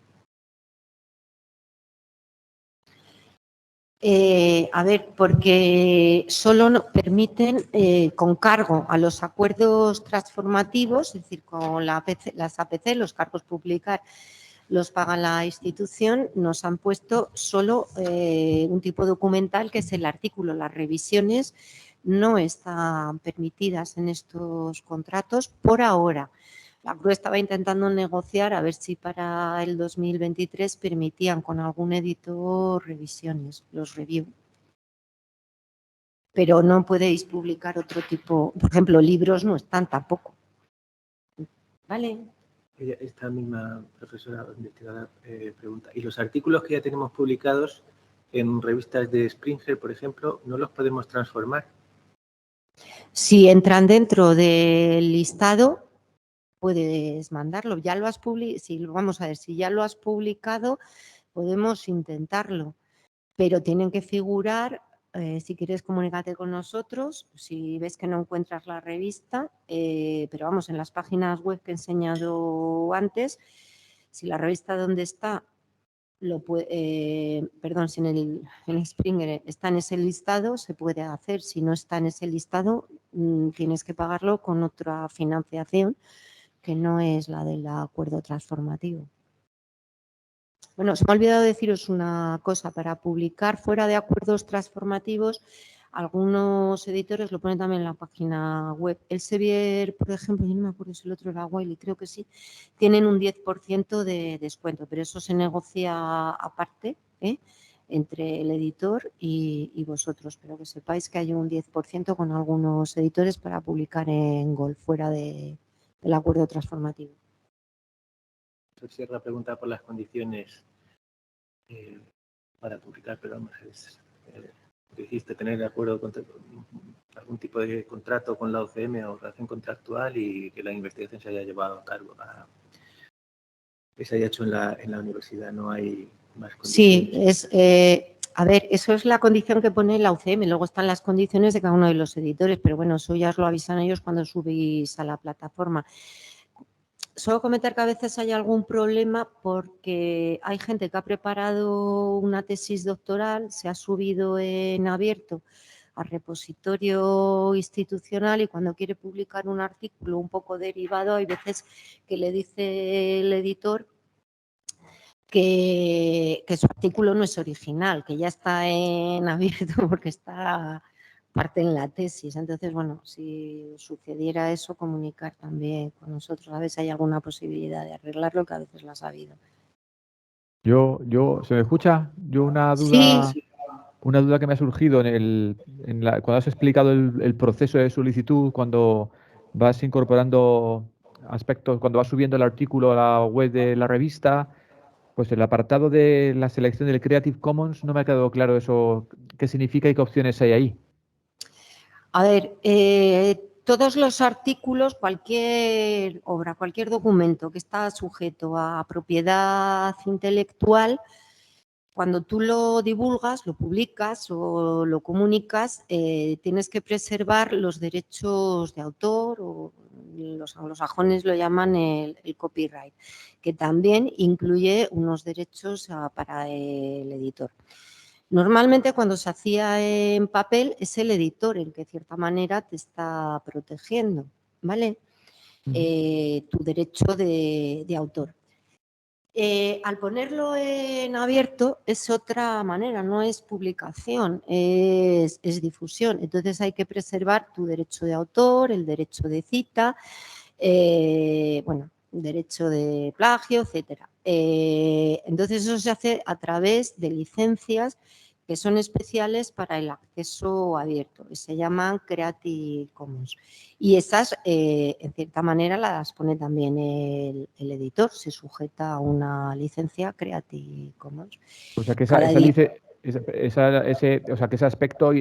A: A ver, porque solo nos permiten, con cargo a los acuerdos transformativos, es decir, con las APC, los cargos publicar, los paga la institución, nos han puesto solo un tipo documental que es el artículo. Las revisiones no están permitidas en estos contratos por ahora. La CRUE estaba intentando negociar a ver si para el 2023 permitían con algún editor revisiones, los review. Pero no podéis publicar otro tipo, por ejemplo, libros no están tampoco. ¿Vale?
B: Esta misma profesora investigadora pregunta, ¿y los artículos que ya tenemos publicados en revistas de Springer, por ejemplo, no los podemos transformar?
A: Si entran dentro del listado, puedes mandarlo. Ya lo has si ya lo has publicado, podemos intentarlo, pero tienen que figurar. Si quieres, comunícate con nosotros. Si ves que no encuentras la revista, pero vamos, en las páginas web que he enseñado antes, si la revista donde está perdón, si en Springer está en ese listado, se puede hacer. Si no está en ese listado, tienes que pagarlo con otra financiación que no es la del acuerdo transformativo. Bueno, se me ha olvidado deciros una cosa. Para publicar fuera de acuerdos transformativos, algunos editores lo ponen también en la página web. Elsevier, por ejemplo, yo no me acuerdo si el otro era Wiley, creo que sí, tienen un 10% de descuento, pero eso se negocia aparte, entre el editor y vosotros. Pero que sepáis que hay un 10% con algunos editores para publicar en Gold fuera del acuerdo transformativo.
B: Cierra la pregunta por las condiciones para publicar, pero vamos, dijiste tener de acuerdo con algún tipo de contrato con la UCM o relación contractual y que la investigación se haya llevado a cargo, que se haya hecho en la universidad. No hay más condiciones.
A: Sí, a ver, eso es la condición que pone la UCM, luego están las condiciones de cada uno de los editores, pero bueno, eso ya os lo avisan ellos cuando subís a la plataforma. Solo comentar que a veces hay algún problema porque hay gente que ha preparado una tesis doctoral, se ha subido en abierto al repositorio institucional y cuando quiere publicar un artículo un poco derivado, hay veces que le dice el editor que su artículo no es original, que ya está en abierto porque está parte en la tesis. Entonces, bueno, si sucediera eso, comunicar también con nosotros, a ver si hay alguna posibilidad de arreglarlo, que a veces las ha habido.
C: ¿Se me escucha? Yo una
A: Sí.
C: duda que me ha surgido cuando has explicado el proceso de solicitud, cuando vas incorporando aspectos, cuando vas subiendo el artículo a la web de la revista, pues el apartado de la selección del Creative Commons no me ha quedado claro eso, qué significa y qué opciones hay ahí.
A: A ver, todos los artículos, cualquier obra, cualquier documento que está sujeto a propiedad intelectual, cuando tú lo divulgas, lo publicas o lo comunicas, tienes que preservar los derechos de autor, o los anglosajones lo llaman el copyright, que también incluye unos derechos para el editor. Normalmente cuando se hacía en papel es el editor el que de cierta manera te está protegiendo, ¿vale? Tu derecho de autor. Al ponerlo en abierto es otra manera, no es publicación, es difusión. Entonces hay que preservar tu derecho de autor, el derecho de cita, derecho de plagio, etcétera. Entonces eso se hace a través de licencias que son especiales para el acceso abierto, que se llaman Creative Commons. Y esas, en cierta manera, las pone también el editor, se sujeta a una licencia Creative Commons.
C: O sea que ese aspecto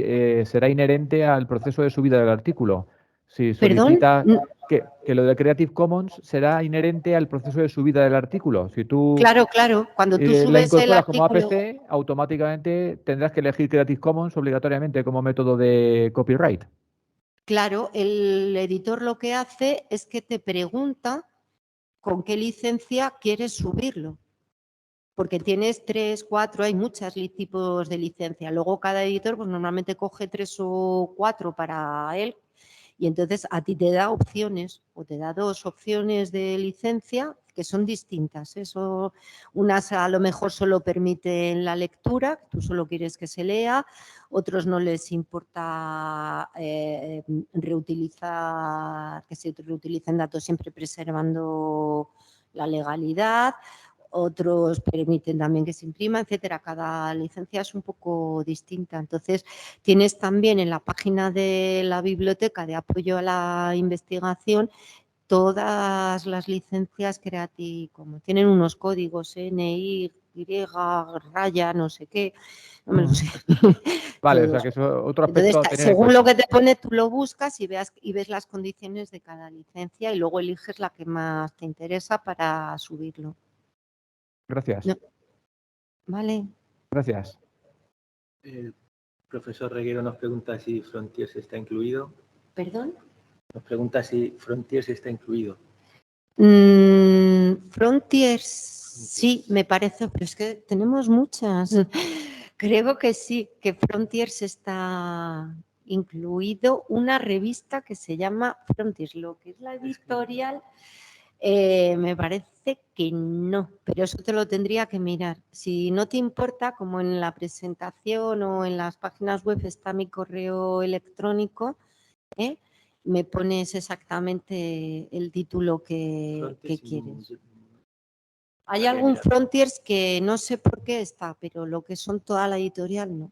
C: será inherente al proceso de subida del artículo. Si solicita que lo de Creative Commons será inherente al proceso de subida del artículo. Si tú
A: Claro, cuando tú
C: la
A: subes el
C: incorporas como
A: artículo...
C: APC, automáticamente tendrás que elegir Creative Commons obligatoriamente como método de copyright.
A: Claro, el editor lo que hace es que te pregunta con qué licencia quieres subirlo. Porque tienes 3, 4, hay muchos tipos de licencia. Luego cada editor pues normalmente coge 3 o 4 para él y entonces a ti te da opciones o te da 2 opciones de licencia que son distintas. Eso, unas a lo mejor solo permiten la lectura, tú solo quieres que se lea, otros no les importa reutilizar, que se reutilicen datos siempre preservando la legalidad. Otros permiten también que se imprima, etcétera. Cada licencia es un poco distinta. Entonces, tienes también en la página de la Biblioteca de Apoyo a la Investigación todas las licencias Creative Commons. Tienen unos códigos NI, raya, no sé qué. No me lo sé.
C: Vale, o sea que es otro aspecto
A: Entonces,
C: a tener en
A: según
C: cuenta.
A: lo que te pone, tú lo buscas y ves las condiciones de cada licencia y luego eliges la que más te interesa para subirlo.
C: Gracias.
A: No. Vale.
C: Gracias.
B: El profesor Reguero nos pregunta si Frontiers está incluido.
A: ¿Perdón?
B: Nos pregunta si Frontiers está incluido.
A: Frontiers Sí, me parece, pero es que tenemos muchas. Creo que sí, que Frontiers está incluido una revista que se llama Frontiers, lo que es la editorial. Me parece que no, pero eso te lo tendría que mirar. Si no te importa, como en la presentación o en las páginas web está mi correo electrónico, me pones exactamente el título que quieres. Hay algún Frontiers que no sé por qué está, pero lo que son toda la editorial no.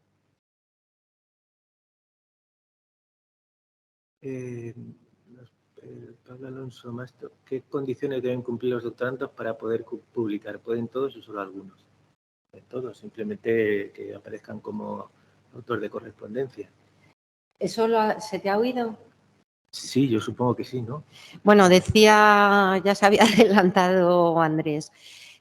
B: Pablo Alonso Mastro, ¿qué condiciones deben cumplir los doctorandos para poder publicar? ¿Pueden todos o solo algunos? Todos, simplemente que aparezcan como autor de correspondencia.
A: ¿Eso se te ha oído?
B: Sí, yo supongo que sí, ¿no?
A: Bueno, decía, ya se había adelantado Andrés,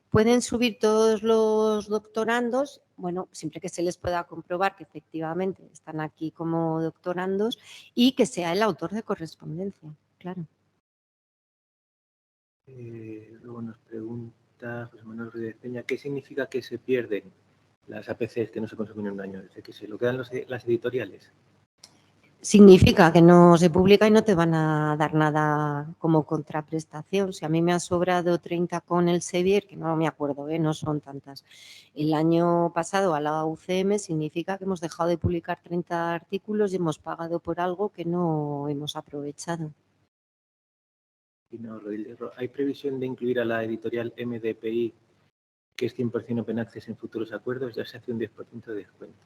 A: pueden subir todos los doctorandos, bueno, siempre que se les pueda comprobar que efectivamente están aquí como doctorandos y que sea el autor de correspondencia, claro.
B: Luego nos pregunta José Manuel Ruiz de Peña, ¿qué significa que se pierden las APCs que no se consumen en un año? Dice que se lo quedan las editoriales.
A: Significa que no se publica y no te van a dar nada como contraprestación. Si a mí me ha sobrado 30 con el Sevier, que no me acuerdo, no son tantas, el año pasado a la UCM, significa que hemos dejado de publicar 30 artículos y hemos pagado por algo que no hemos aprovechado.
B: ¿Hay previsión de incluir a la editorial MDPI, que es 100% open access en futuros acuerdos? Ya se hace un 10% de descuento.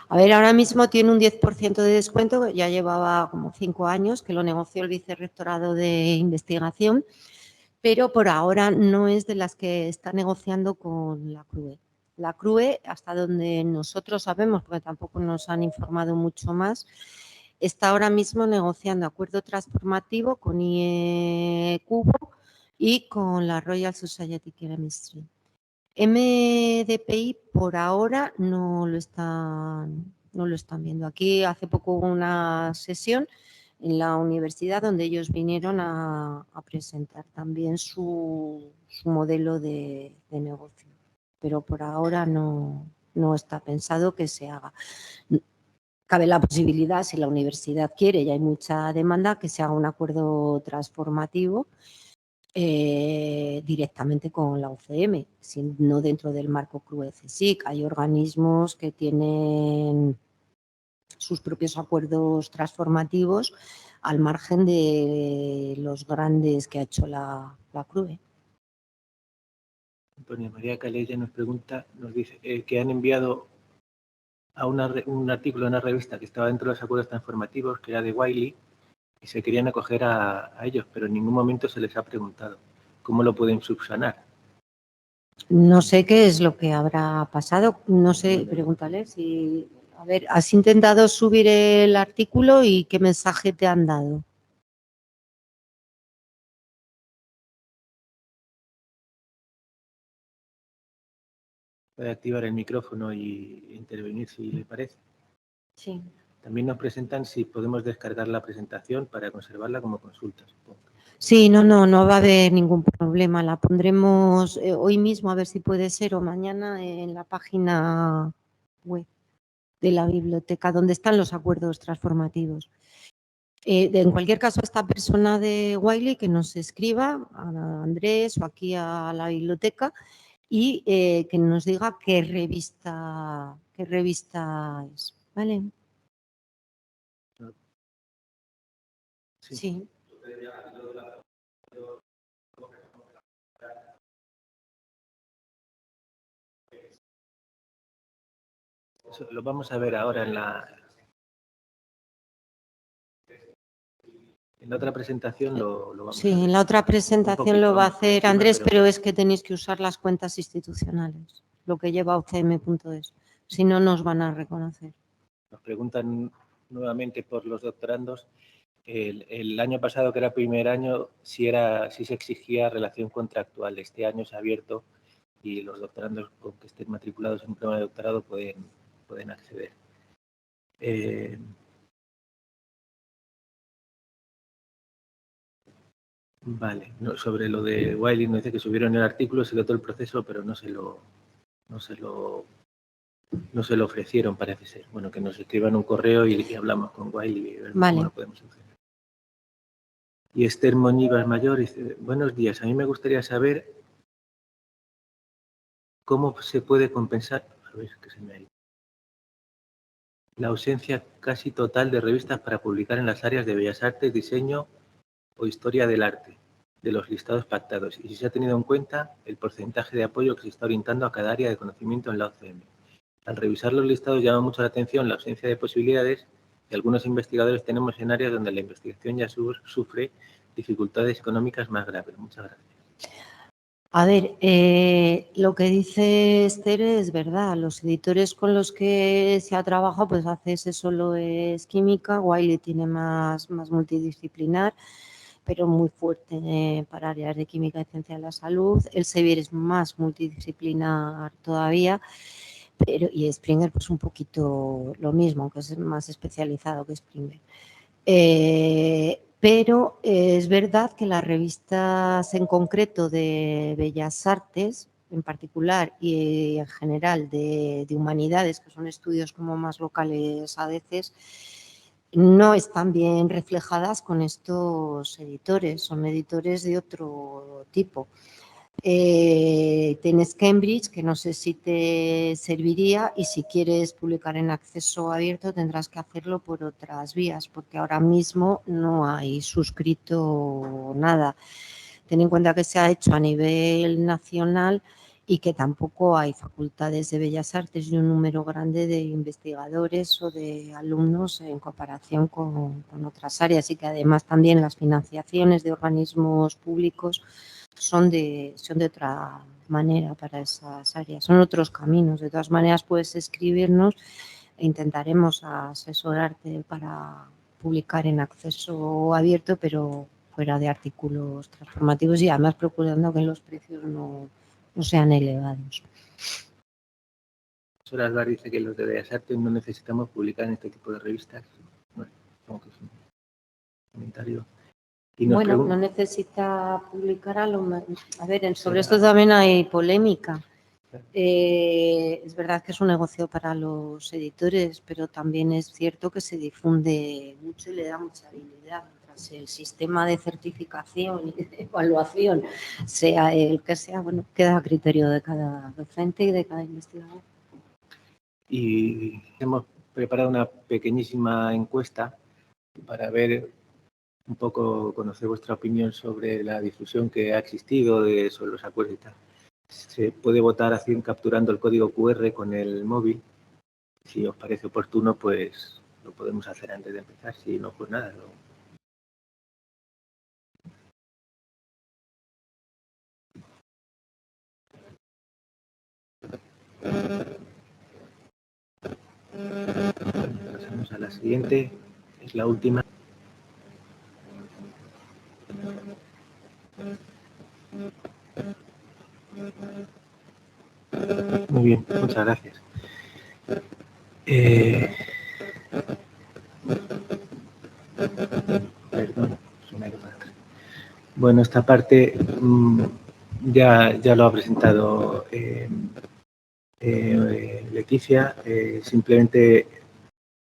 A: A ver, ahora mismo tiene un 10% de descuento, ya llevaba como 5 años que lo negoció el Vicerrectorado de Investigación, pero por ahora no es de las que está negociando con la CRUE. La CRUE, hasta donde nosotros sabemos, porque tampoco nos han informado mucho más, está ahora mismo negociando acuerdo transformativo con IE Cubo y con la Royal Society Chemistry. MDPI por ahora no lo están viendo. Aquí hace poco hubo una sesión en la universidad donde ellos vinieron a presentar también su modelo de negocio, pero por ahora no está pensado que se haga. Cabe la posibilidad, si la universidad quiere y hay mucha demanda, que se haga un acuerdo transformativo directamente con la UCM, no dentro del marco CRUE-CSIC. Hay organismos que tienen sus propios acuerdos transformativos al margen de los grandes que ha hecho la CRUE.
B: Antonia María Calella nos pregunta, nos dice que han enviado a un artículo de una revista que estaba dentro de los acuerdos transformativos, que era de Wiley, y se querían acoger a ellos, pero en ningún momento se les ha preguntado cómo lo pueden subsanar.
A: No sé qué es lo que habrá pasado, no sé, pregúntale si... A ver, ¿has intentado subir el artículo y qué mensaje te han dado?
B: Puede activar el micrófono y intervenir si le parece.
A: Sí.
B: También nos presentan si podemos descargar la presentación para conservarla como consulta, supongo.
A: Sí, no va a haber ningún problema. La pondremos hoy mismo, a ver si puede ser, o mañana en la página web de la biblioteca, donde están los acuerdos transformativos. En cualquier caso, esta persona de Wiley que nos escriba, a Andrés o aquí a la biblioteca, y que nos diga qué revista es. ¿Vale? Sí.
B: Eso lo vamos a ver ahora en la otra presentación. Lo vamos
A: Sí,
B: a ver.
A: en la otra presentación lo va a hacer Andrés,
B: pero
A: pero es que tenéis que usar las cuentas institucionales, lo que lleva UCM.es. Si no, nos van a reconocer.
B: Nos preguntan nuevamente por los doctorandos. El año pasado, que era primer año, si se exigía relación contractual. Este año se ha abierto y los doctorandos con que estén matriculados en un programa de doctorado pueden acceder. Vale, no, sobre lo de Wiley nos dice que subieron el artículo, se dio todo el proceso, pero no se lo ofrecieron, parece ser. Bueno, que nos escriban un correo y hablamos con Wiley y ver cómo lo podemos hacer. Y Esther Moñivas Mayor dice, buenos días, a mí me gustaría saber cómo se puede compensar, a ver, que se me ha ido, la ausencia casi total de revistas para publicar en las áreas de Bellas Artes, Diseño o Historia del Arte, de los listados pactados, y si se ha tenido en cuenta el porcentaje de apoyo que se está orientando a cada área de conocimiento en la OCM. Al revisar los listados llama mucho la atención la ausencia de posibilidades que algunos investigadores tenemos en áreas donde la investigación ya sufre dificultades económicas más graves. Muchas gracias.
A: A ver, lo que dice Esther es verdad. Los editores con los que se ha trabajado, pues ACS solo es química, Wiley tiene más multidisciplinar, pero muy fuerte para áreas de química y ciencia de la salud. Elsevier es más multidisciplinar todavía, y Springer pues un poquito lo mismo, aunque es más especializado que Springer. Pero es verdad que las revistas en concreto de Bellas Artes, en particular, y en general de humanidades, que son estudios como más locales a veces, no están bien reflejadas con estos editores, son editores de otro tipo. Tienes Cambridge, que no sé si te serviría, y si quieres publicar en acceso abierto tendrás que hacerlo por otras vías, porque ahora mismo no hay suscrito nada. Ten en cuenta que se ha hecho a nivel nacional y que tampoco hay facultades de Bellas Artes y un número grande de investigadores o de alumnos en comparación con otras áreas, y que además también las financiaciones de organismos públicos son de otra manera para esas áreas, son otros caminos. De todas maneras, puedes escribirnos e intentaremos asesorarte para publicar en acceso abierto, pero fuera de artículos transformativos, y además procurando que los precios no sean elevados.
B: Sora Alvar dice que los de Bellas Artes no necesitamos publicar en este tipo de revistas. Bueno, supongo que es un comentario.
A: Bueno, no necesita publicar a ver, sobre esto también hay polémica. Es verdad que es un negocio para los editores, pero también es cierto que se difunde mucho y le da mucha habilidad. Mientras el sistema de certificación y de evaluación sea el que sea, bueno, queda a criterio de cada docente y de cada investigador.
B: Y hemos preparado una pequeñísima encuesta para ver un poco, conocer vuestra opinión sobre la difusión que ha existido sobre los acuerdos y tal. Se puede votar capturando el código QR con el móvil. Si os parece oportuno, pues lo podemos hacer antes de empezar. Si no, pues nada. Pasamos a la siguiente. Es la última. Muy bien, muchas gracias. Perdón, bueno, esta parte ya lo ha presentado Leticia. Simplemente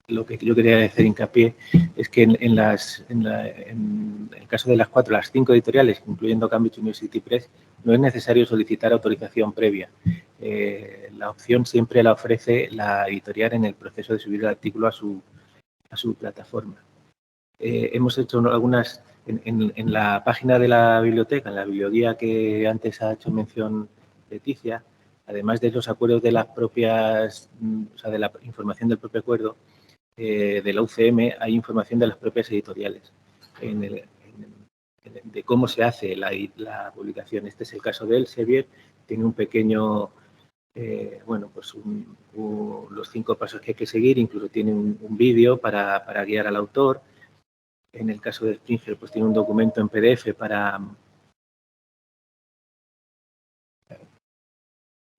B: lo que yo quería hacer hincapié es que en el caso de las 5 editoriales, incluyendo Cambridge University Press, no es necesario solicitar autorización previa. La opción siempre la ofrece la editorial en el proceso de subir el artículo a su plataforma. Hemos hecho algunas en la página de la biblioteca, en la biblioguía que antes ha hecho mención Leticia, además de los acuerdos de las propias, o sea, de la información del propio acuerdo de la UCM, hay información de las propias editoriales de cómo se hace la publicación. Este es el caso de Elsevier, tiene un pequeño, bueno, pues los 5 pasos que hay que seguir, incluso tiene un vídeo para guiar al autor. En el caso de Springer, pues tiene un documento en PDF para...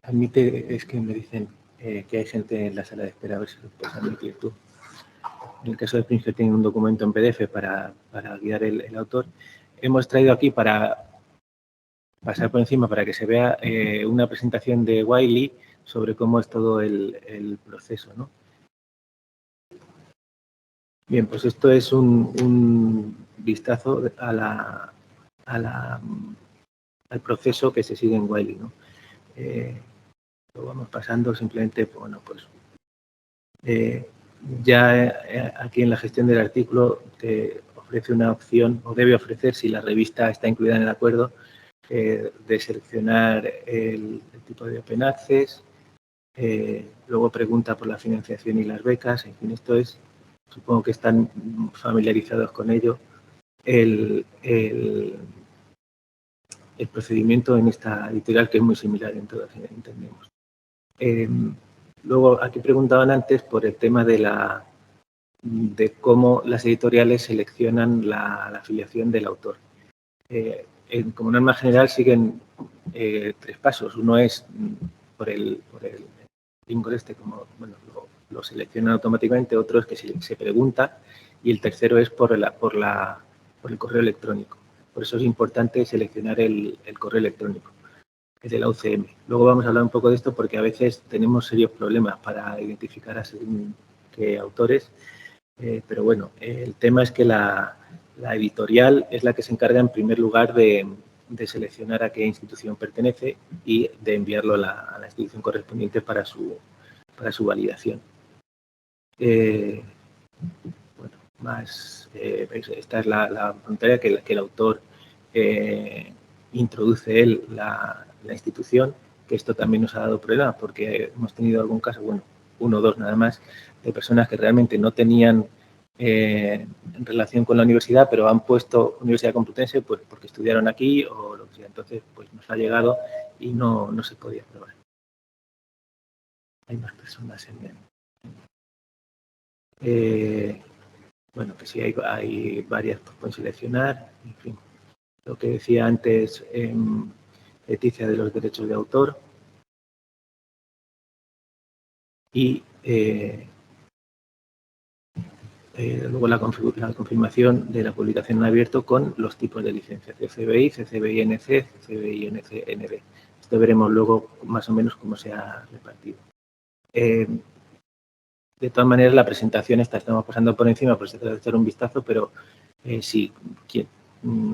B: Admite, es que me dicen que hay gente en la sala de espera, a ver si lo puedes admitir tú. En el caso de Springer tiene un documento en PDF para guiar el autor. hemos traído aquí para pasar por encima para que se vea una presentación de Wiley sobre cómo es todo el proceso, ¿no? Bien, pues esto es un vistazo al proceso que se sigue en Wiley, ¿no? Lo vamos pasando simplemente, bueno, pues ya aquí en la gestión del artículo te ofrece una opción, o debe ofrecer, si la revista está incluida en el acuerdo, de seleccionar el tipo de Open Access, luego pregunta por la financiación y las becas, en fin, esto es, supongo que están familiarizados con ello, el procedimiento en esta editorial, que es muy similar en todas, entendemos. Luego, aquí preguntaban antes por el tema de cómo las editoriales seleccionan la afiliación del autor. Como norma general siguen 3 pasos. Uno es por el bingo como bueno, lo seleccionan automáticamente, otro es que se pregunta y el tercero es por el correo electrónico. Por eso es importante seleccionar el correo electrónico, el de la UCM. Luego vamos a hablar un poco de esto porque a veces tenemos serios problemas para identificar a qué autores, pero bueno, el tema es que la editorial es la que se encarga en primer lugar de seleccionar a qué institución pertenece y de enviarlo a la institución correspondiente para su validación. Bueno, más, esta es la voluntaria que el autor introduce él la institución, que esto también nos ha dado problemas porque hemos tenido algún caso, bueno, 1 o 2 nada más, de personas que realmente no tenían en relación con la universidad, pero han puesto Universidad Complutense pues porque estudiaron aquí o lo que sea. Entonces, pues nos ha llegado y no se podía probar. Hay más personas bueno, que sí hay varias, pues pueden seleccionar, en fin. Lo que decía antes, Leticia, de los derechos de autor. Y luego la confirmación de la publicación en abierto con los tipos de licencia, CC-BY, CC-BY-NC, CC-BY-NC-NB. Esto veremos luego más o menos cómo se ha repartido. De todas maneras, la presentación estamos pasando por encima, por si trata de echar un vistazo, pero si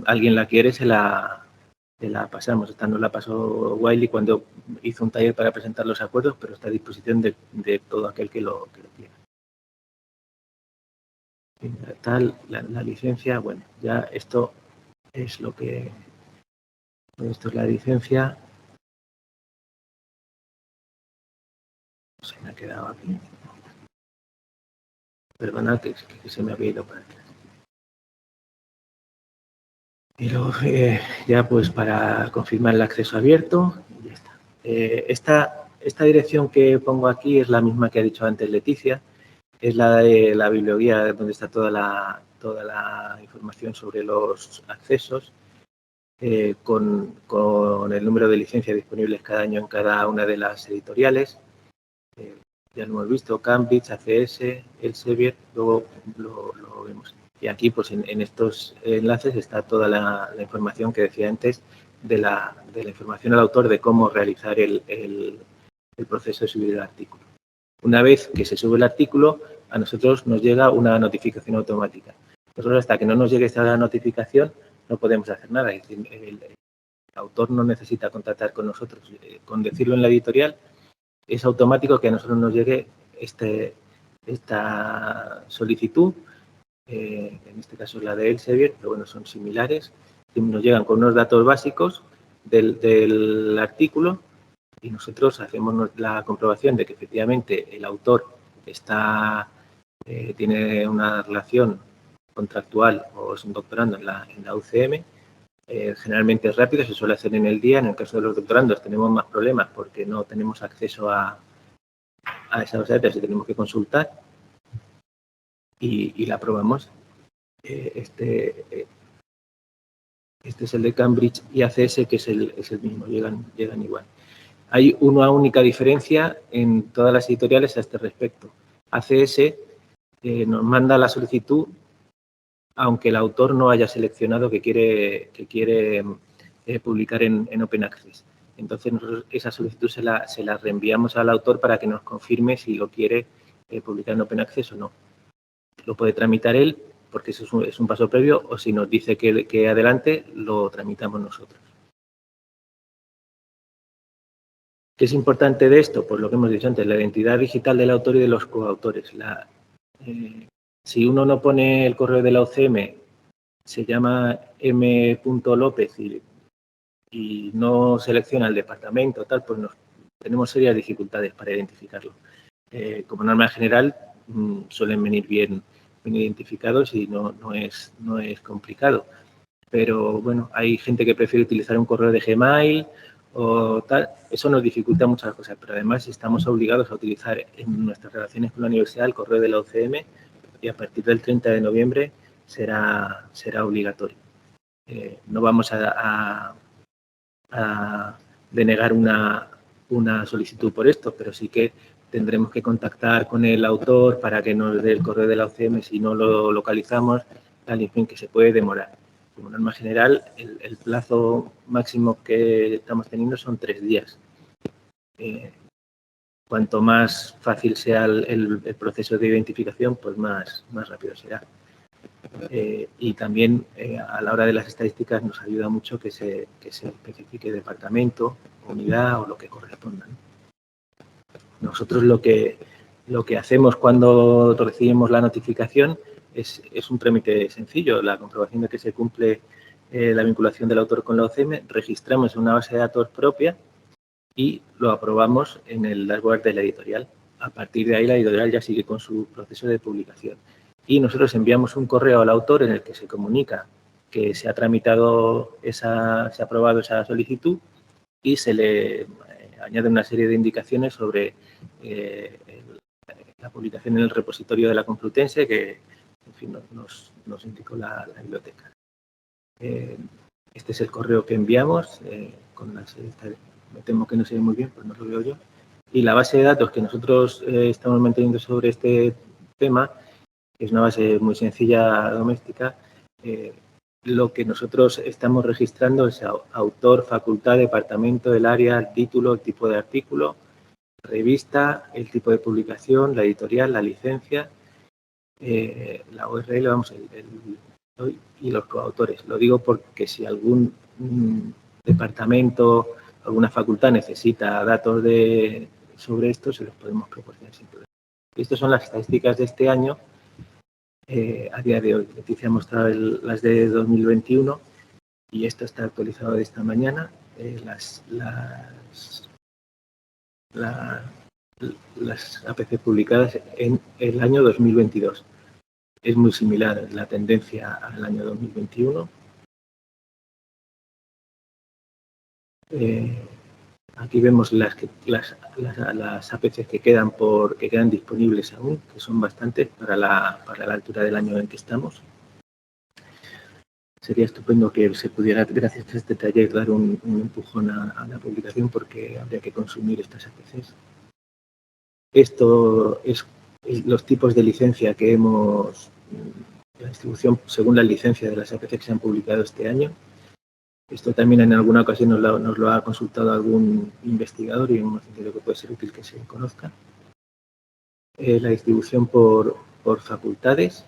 B: alguien la quiere, se la pasamos. Esta nos la pasó Wiley cuando hizo un taller para presentar los acuerdos, pero está a disposición de todo aquel que lo quiera. Tal, la licencia, bueno, ya esto es lo que... Esto es la licencia. Se me ha quedado aquí. Perdona que se me había ido para aquí. Y luego ya pues para confirmar el acceso abierto, ya está. Esta dirección que pongo aquí es la misma que ha dicho antes Leticia, es la de la biblioguía donde está toda la información sobre los accesos, con el número de licencias disponibles cada año en cada una de las editoriales. Ya lo hemos visto, Cambridge, ACS, Elsevier, luego lo vemos. Y aquí, pues en estos enlaces está toda la información que decía antes de la información al autor de cómo realizar el proceso de subir el artículo. Una vez que se sube el artículo, a nosotros nos llega una notificación automática. Nosotros, hasta que no nos llegue esta notificación, no podemos hacer nada. Es decir, el autor no necesita contactar con nosotros. Con decirlo en la editorial, es automático que a nosotros nos llegue esta solicitud. En este caso es la de Elsevier, pero bueno, son similares. Nos llegan con unos datos básicos del artículo y nosotros hacemos la comprobación de que efectivamente el autor tiene una relación contractual o es un doctorando en la UCM. Generalmente es rápido, se suele hacer en el día. En el caso de los doctorandos tenemos más problemas porque no tenemos acceso a esas datos y tenemos que consultar y la aprobamos. Este es el de Cambridge y ACS, que es el mismo, llegan igual. Hay una única diferencia en todas las editoriales a este respecto. ACS nos manda la solicitud aunque el autor no haya seleccionado que quiere publicar en Open Access. Entonces, nosotros esa solicitud se la reenviamos al autor para que nos confirme si lo quiere publicar en Open Access o no. Lo puede tramitar él, porque eso es un paso previo, o si nos dice que adelante, lo tramitamos nosotros. ¿Qué es importante de esto? Pues lo que hemos dicho antes, la identidad digital del autor y de los coautores. Si uno no pone el correo de la OCM, se llama m.lopez y no selecciona el departamento, tal, pues tenemos serias dificultades para identificarlo. Como norma general, suelen venir bien identificados y no es complicado. Pero, bueno, hay gente que prefiere utilizar un correo de Gmail o tal. Eso nos dificulta muchas cosas, pero además estamos obligados a utilizar en nuestras relaciones con la universidad el correo de la OCM y a partir del 30 de noviembre será obligatorio. No vamos a denegar una solicitud por esto, pero sí que tendremos que contactar con el autor para que nos dé el correo de la OCM si no lo localizamos, tal, en fin, que se puede demorar. Como norma general, el plazo máximo que estamos teniendo son 3 días. Cuanto más fácil sea el proceso de identificación, pues más rápido será. Y también a la hora de las estadísticas nos ayuda mucho que se especifique departamento, unidad o lo que corresponda, ¿no? Nosotros lo que hacemos cuando recibimos la notificación es un trámite sencillo, la comprobación de que se cumple la vinculación del autor con la OCM, registramos en una base de datos propia y lo aprobamos en el dashboard de la editorial. A partir de ahí la editorial ya sigue con su proceso de publicación. Y nosotros enviamos un correo al autor en el que se comunica que se ha tramitado se ha aprobado esa solicitud y se le añade una serie de indicaciones sobre la publicación en el repositorio de la Complutense que, en fin, nos indicó la biblioteca. Este es el correo que enviamos, me temo que no se ve muy bien, pues no lo veo yo. Y la base de datos que nosotros estamos manteniendo sobre este tema es una base muy sencilla, doméstica. Lo que nosotros estamos registrando es autor, facultad, departamento, el área, el título, el tipo de artículo, revista, el tipo de publicación, la editorial, la licencia, la URL, vamos, y los coautores. Lo digo porque si algún departamento, alguna facultad necesita datos sobre esto, se los podemos proporcionar sin problema. Estas son las estadísticas de este año. A día de hoy, Leticia ha mostrado las de 2021 y esto está actualizado de esta mañana. Las APC publicadas en el año 2022. Es muy similar la tendencia al año 2021. Aquí vemos las APCs que quedan disponibles aún, que son bastantes para la altura del año en que estamos. Sería estupendo que se pudiera, gracias a este taller, dar un empujón a la publicación porque habría que consumir estas APCs. Esto es los tipos de licencia que la distribución según la licencia de las APCs que se han publicado este año. Esto también en alguna ocasión nos lo ha consultado algún investigador y hemos entendido que puede ser útil que se conozca. La distribución por facultades.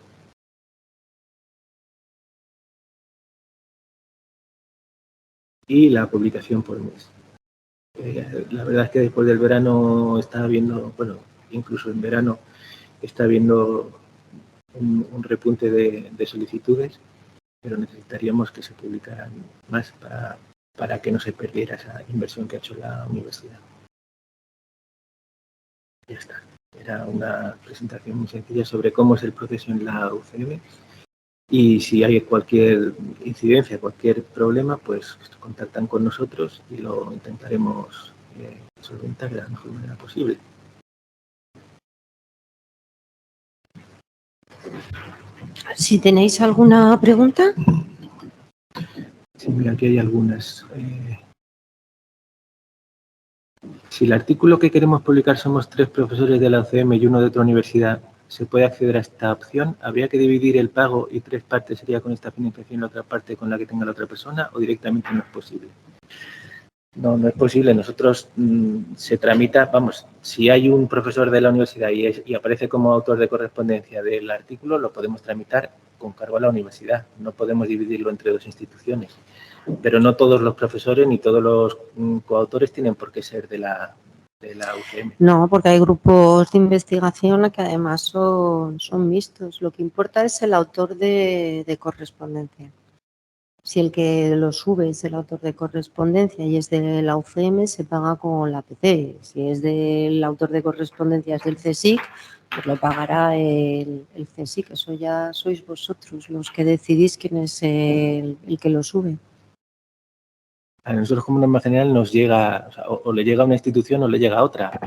B: Y la publicación por mes. La verdad es que después del verano está habiendo, bueno, incluso en verano está habiendo un repunte de solicitudes, pero necesitaríamos que se publicaran más para que no se perdiera esa inversión que ha hecho la universidad. Ya está. Era una presentación muy sencilla sobre cómo es el proceso en la UCM y si hay cualquier incidencia, cualquier problema, pues contactan con nosotros y lo intentaremos solventar de la mejor manera posible.
A: Si tenéis alguna pregunta.
B: Sí, mira, aquí hay algunas. Si el artículo que queremos publicar somos 3 profesores de la UCM y uno de otra universidad, se puede acceder a esta opción. ¿Habría que dividir el pago y 3 partes sería con esta financiación y la otra parte con la que tenga la otra persona o directamente no es posible? No, no es posible. Nosotros se tramita, vamos, si hay un profesor de la universidad y aparece como autor de correspondencia del artículo, lo podemos tramitar con cargo a la universidad. No podemos dividirlo entre 2 instituciones. Pero no todos los profesores ni todos los coautores tienen por qué ser de la UCM.
A: No, porque hay grupos de investigación que además son mixtos. Lo que importa es el autor de correspondencia. Si el que lo sube es el autor de correspondencia y es de la UCM, se paga con la PC. Si es del autor de correspondencia, es del CSIC, pues lo pagará el CSIC. Eso ya sois vosotros los que decidís quién es el que lo sube.
B: A nosotros como norma general nos llega, o le llega a una institución o le llega a otra.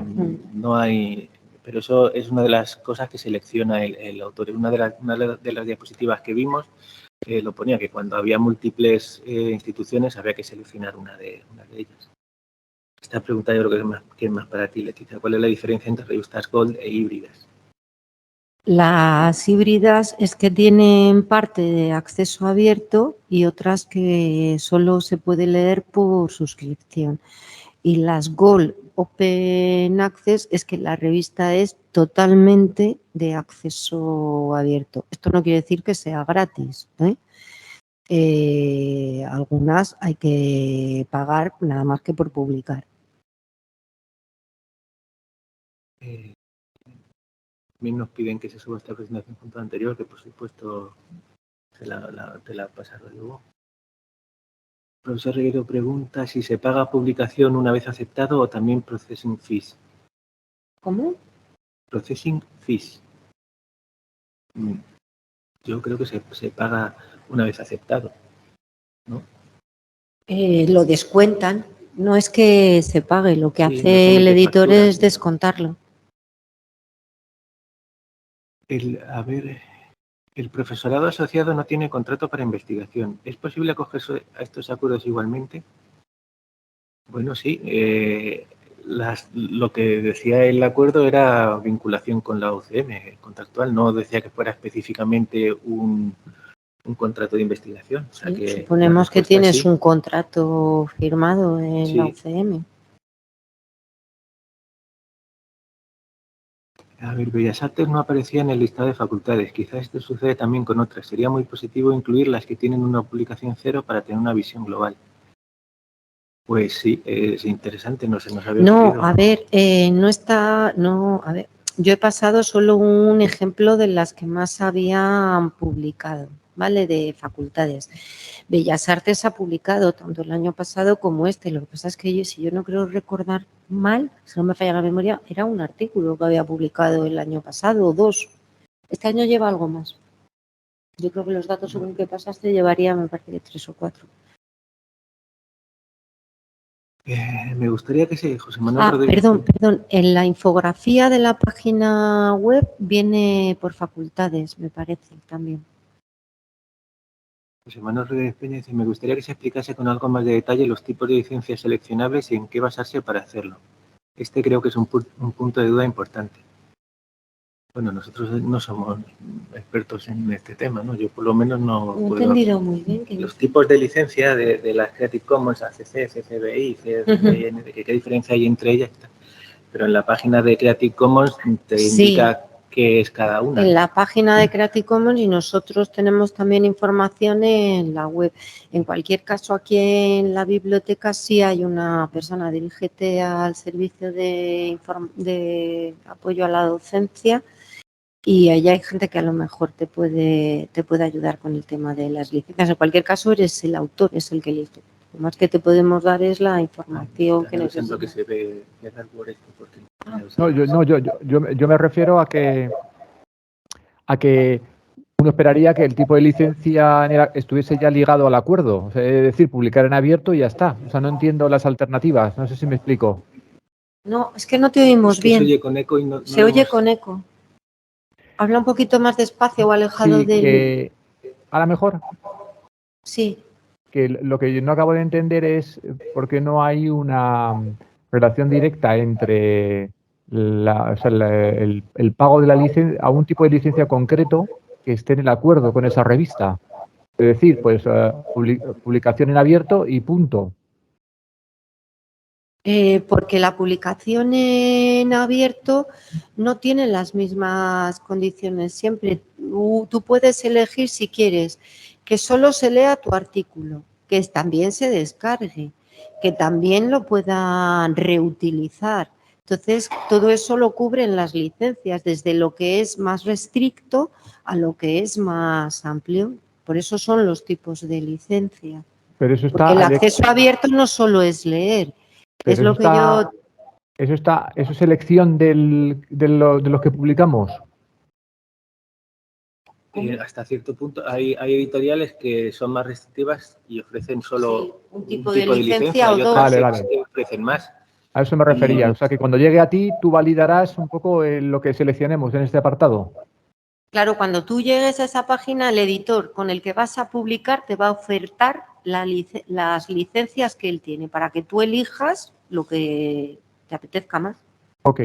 B: No hay, pero eso es una de las cosas que selecciona el autor. Una de las diapositivas que vimos lo ponía, que cuando había múltiples instituciones había que seleccionar una de ellas. Esta pregunta yo creo que es más para ti, Leticia. ¿Cuál es la diferencia entre revistas Gold e híbridas?
A: Las híbridas es que tienen parte de acceso abierto y otras que solo se puede leer por suscripción. Y las Gold Open Access es que la revista es totalmente de acceso abierto. Esto no quiere decir que sea gratis, ¿eh? Algunas hay que pagar nada más que por publicar.
B: También nos piden que se suba esta presentación junto a la anterior, que por supuesto te la pasaré luego. El profesor Reguero pregunta si se paga publicación una vez aceptado o también processing fees.
A: ¿Cómo?
B: Processing fees. Yo creo que se paga una vez aceptado, ¿no?
A: Lo descuentan. No es que se pague, lo que
B: Sí,
A: hace el editor
B: factura,
A: es descontarlo.
B: A ver, el profesorado asociado no tiene contrato para investigación. ¿Es posible acogerse a estos acuerdos igualmente? Bueno, sí. Lo que decía el acuerdo era vinculación con la UCM contractual. No decía que fuera específicamente un contrato de investigación. O sea,
A: Sí,
B: que
A: suponemos que tienes
B: sí.
A: un contrato firmado en
B: Sí.
A: la UCM.
B: A ver, Bellas Artes no aparecía en el listado de facultades. Quizás esto sucede también con otras. Sería muy positivo incluir las que tienen una publicación cero para tener una visión global. Pues sí, es interesante, no se nos había ocurrido.
A: No, a ver, no está, no, a ver, yo he pasado solo un ejemplo de las que más habían publicado, ¿vale? De facultades. Bellas Artes ha publicado tanto el año pasado como este. Lo que pasa es que si yo no creo recordar mal, si no me falla la memoria, era un artículo que había publicado el año pasado o 2. Este año lleva algo más. Yo creo que los datos según que pasaste llevaría, me parece que 3 o 4.
B: Me gustaría que sí, José Manuel Rodríguez.
A: Perdón. En la infografía de la página web viene por facultades, me parece, también.
B: José Manuel Rodríguez Peña dice, me gustaría que se explicase con algo más de detalle los tipos de licencias seleccionables y en qué basarse para hacerlo. Este creo que es un punto de duda importante. Bueno, nosotros no somos expertos en este tema, ¿no? Yo por lo menos no
A: he
B: puedo...
A: entendido muy bien.
B: Los tipos de licencia de las Creative Commons, ACC, CC BY, CFDI, ¿qué diferencia hay entre ellas? Pero en la página de Creative Commons te indica qué es cada una.
A: En la página de Creative Commons y nosotros tenemos también información en la web. En cualquier caso, aquí en la biblioteca sí hay una persona, dirígete al servicio de apoyo a la docencia y allá hay gente que a lo mejor te puede ayudar con el tema de las licencias. En cualquier caso, eres el autor, es el que elige. Lo más que te podemos dar es la información que necesitas.
B: Que se ve por esto, porque...
C: yo me refiero a que uno esperaría que el tipo de licencia estuviese ya ligado al acuerdo, o sea, es decir, publicar en abierto y ya está. O sea, no entiendo las alternativas, no sé si me explico.
A: No, es que no te oímos bien.
B: Se oye con eco y no
A: se oye con eco. Habla un poquito más despacio o alejado del...
C: ¿A lo mejor?
A: Sí.
C: Que lo que yo no acabo de entender es por qué no hay una relación directa entre el pago de la licencia a un tipo de licencia concreto que esté en el acuerdo con esa revista. Es decir, pues publicación en abierto y punto.
A: Porque la publicación en abierto no tiene las mismas condiciones siempre. Tú puedes elegir si quieres que solo se lea tu artículo, que también se descargue, que también lo puedan reutilizar. Entonces, todo eso lo cubren las licencias, desde lo que es más restricto a lo que es más amplio. Por eso son los tipos de licencia.
C: Pero eso
A: Porque
C: está
A: el acceso abierto no solo es leer. Es
C: Pero
A: lo que yo...
C: eso es elección de los que publicamos.
B: Hasta cierto punto hay editoriales que son más restrictivas y ofrecen solo
A: un tipo de licencia
B: y
A: o
B: otras
C: dos.
B: que ofrecen más.
C: A eso me refería. O sea, que cuando llegue a ti, tú validarás un poco lo que seleccionemos en este apartado.
A: Claro, cuando tú llegues a esa página, el editor con el que vas a publicar te va a ofertar las licencias que él tiene para que tú elijas lo que te apetezca más.
C: Ok.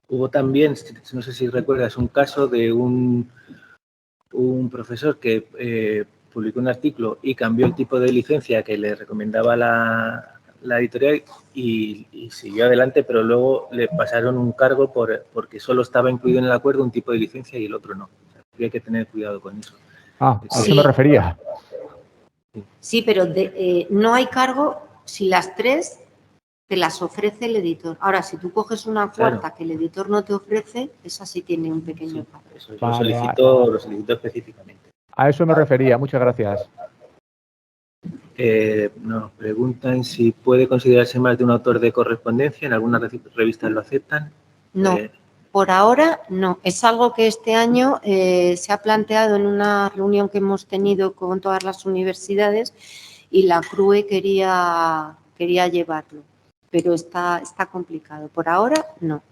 B: Hubo también, no sé si recuerdas, un caso de un profesor que publicó un artículo y cambió el tipo de licencia que le recomendaba la editorial y siguió adelante, pero luego le pasaron un cargo porque solo estaba incluido en el acuerdo un tipo de licencia y el otro no. O sea, había que tener cuidado con eso.
C: A eso me refería.
A: Sí, pero no hay cargo si las tres te las ofrece el editor. Ahora, si tú coges una cuarta que el editor no te ofrece, esa sí tiene un pequeño cargo.
B: Eso lo solicitó específicamente.
C: A eso me refería. Muchas gracias.
B: Nos preguntan si puede considerarse más de un autor de correspondencia. En algunas revistas lo aceptan.
A: No, por ahora no. Es algo que este año se ha planteado en una reunión que hemos tenido con todas las universidades y la CRUE quería llevarlo, pero está complicado. Por ahora no.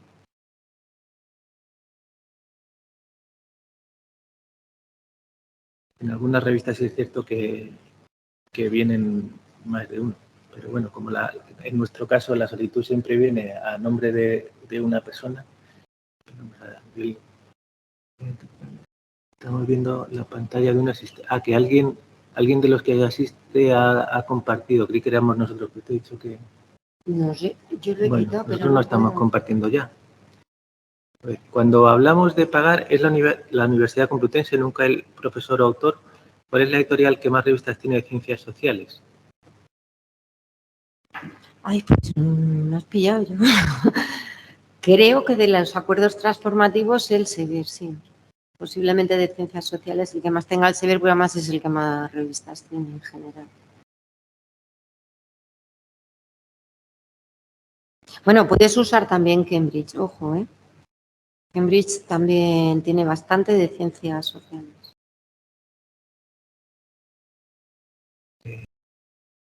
B: En algunas revistas sí es cierto que vienen más de uno, pero bueno, como en nuestro caso la solicitud siempre viene a nombre de una persona. Estamos viendo la pantalla de un asistente. Que alguien de los que asiste ha compartido. Creí que éramos nosotros, que te he dicho que...
A: No sé, yo lo he quitado, pero
B: nosotros no estamos compartiendo ya. Cuando hablamos de pagar, es la Universidad Complutense, nunca el profesor o autor. ¿Cuál es la editorial que más revistas tiene de ciencias sociales?
A: Ay, pues me has pillado yo. Creo que de los acuerdos transformativos Elsevier, sí. Posiblemente de ciencias sociales el que más tenga Elsevier, pero además es el que más revistas tiene en general. Bueno, puedes usar también Cambridge, ojo, ¿eh? Cambridge también tiene bastante de ciencias sociales.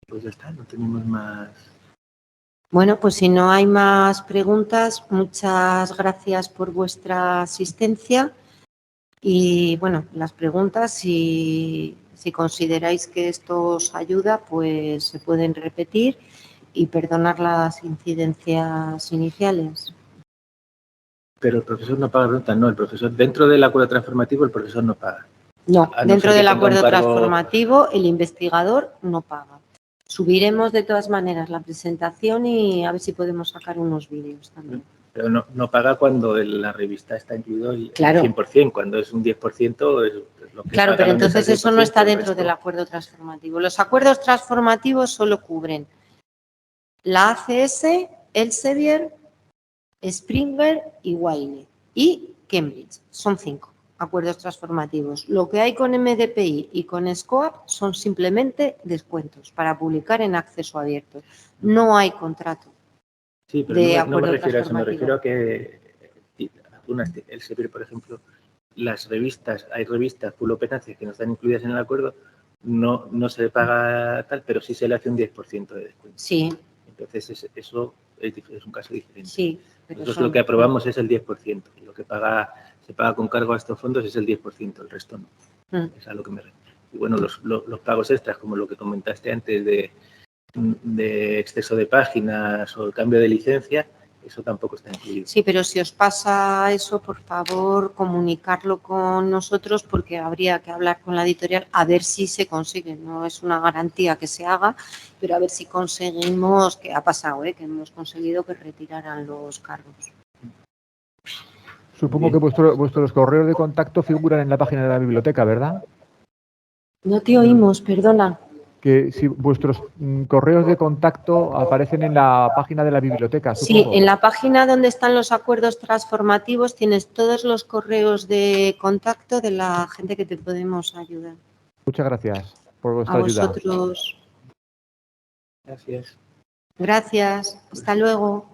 B: Pues ya está, no tenemos más.
A: Bueno, pues si no hay más preguntas, muchas gracias por vuestra asistencia. Y bueno, las preguntas, si consideráis que esto os ayuda, pues se pueden repetir y perdonar las incidencias iniciales.
B: Pero el profesor no paga renta, no. El profesor, dentro del acuerdo transformativo, el profesor no paga.
A: No, dentro del acuerdo transformativo, el investigador no paga. Subiremos de todas maneras la presentación y a ver si podemos sacar unos vídeos también.
B: Pero no paga cuando la revista está incluido el 100%, cuando es un 10% es lo que
A: claro, pero entonces eso no está dentro del acuerdo transformativo. Los acuerdos transformativos solo cubren la ACS, Elsevier, Springer y Wiley y Cambridge. Son 5 acuerdos transformativos. Lo que hay con MDPI y con SCOAP son simplemente descuentos para publicar en acceso abierto. No hay contrato.
B: Sí, pero no me refiero a eso, me refiero a que Elsevier, por ejemplo, hay revistas full open access que no están incluidas en el acuerdo, no se le paga tal, pero sí se le hace un 10% de descuento.
A: Sí.
B: Entonces eso es un caso diferente.
A: Sí.
B: Nosotros lo que aprobamos es el 10%. Lo que se paga con cargo a estos fondos es el 10%, el resto no. Es a lo que me refiero. Y bueno, los pagos extras, como lo que comentaste antes de exceso de páginas o el cambio de licencia, eso tampoco está incluido.
A: Sí, pero si os pasa eso, por favor, comunicarlo con nosotros porque habría que hablar con la editorial a ver si se consigue. No es una garantía que se haga, pero a ver si conseguimos, que ha pasado, que hemos conseguido que retiraran los cargos.
C: Supongo que vuestros correos de contacto figuran en la página de la biblioteca, ¿verdad?
A: No te oímos, perdona.
C: Que si vuestros correos de contacto aparecen en la página de la biblioteca,
A: Sí,
C: supongo.
A: en la página donde están los acuerdos transformativos tienes todos los correos de contacto de la gente que te podemos ayudar.
C: Muchas gracias por
A: A
C: vuestra ayuda.
A: vosotros.
B: Gracias.
A: Gracias. Hasta luego.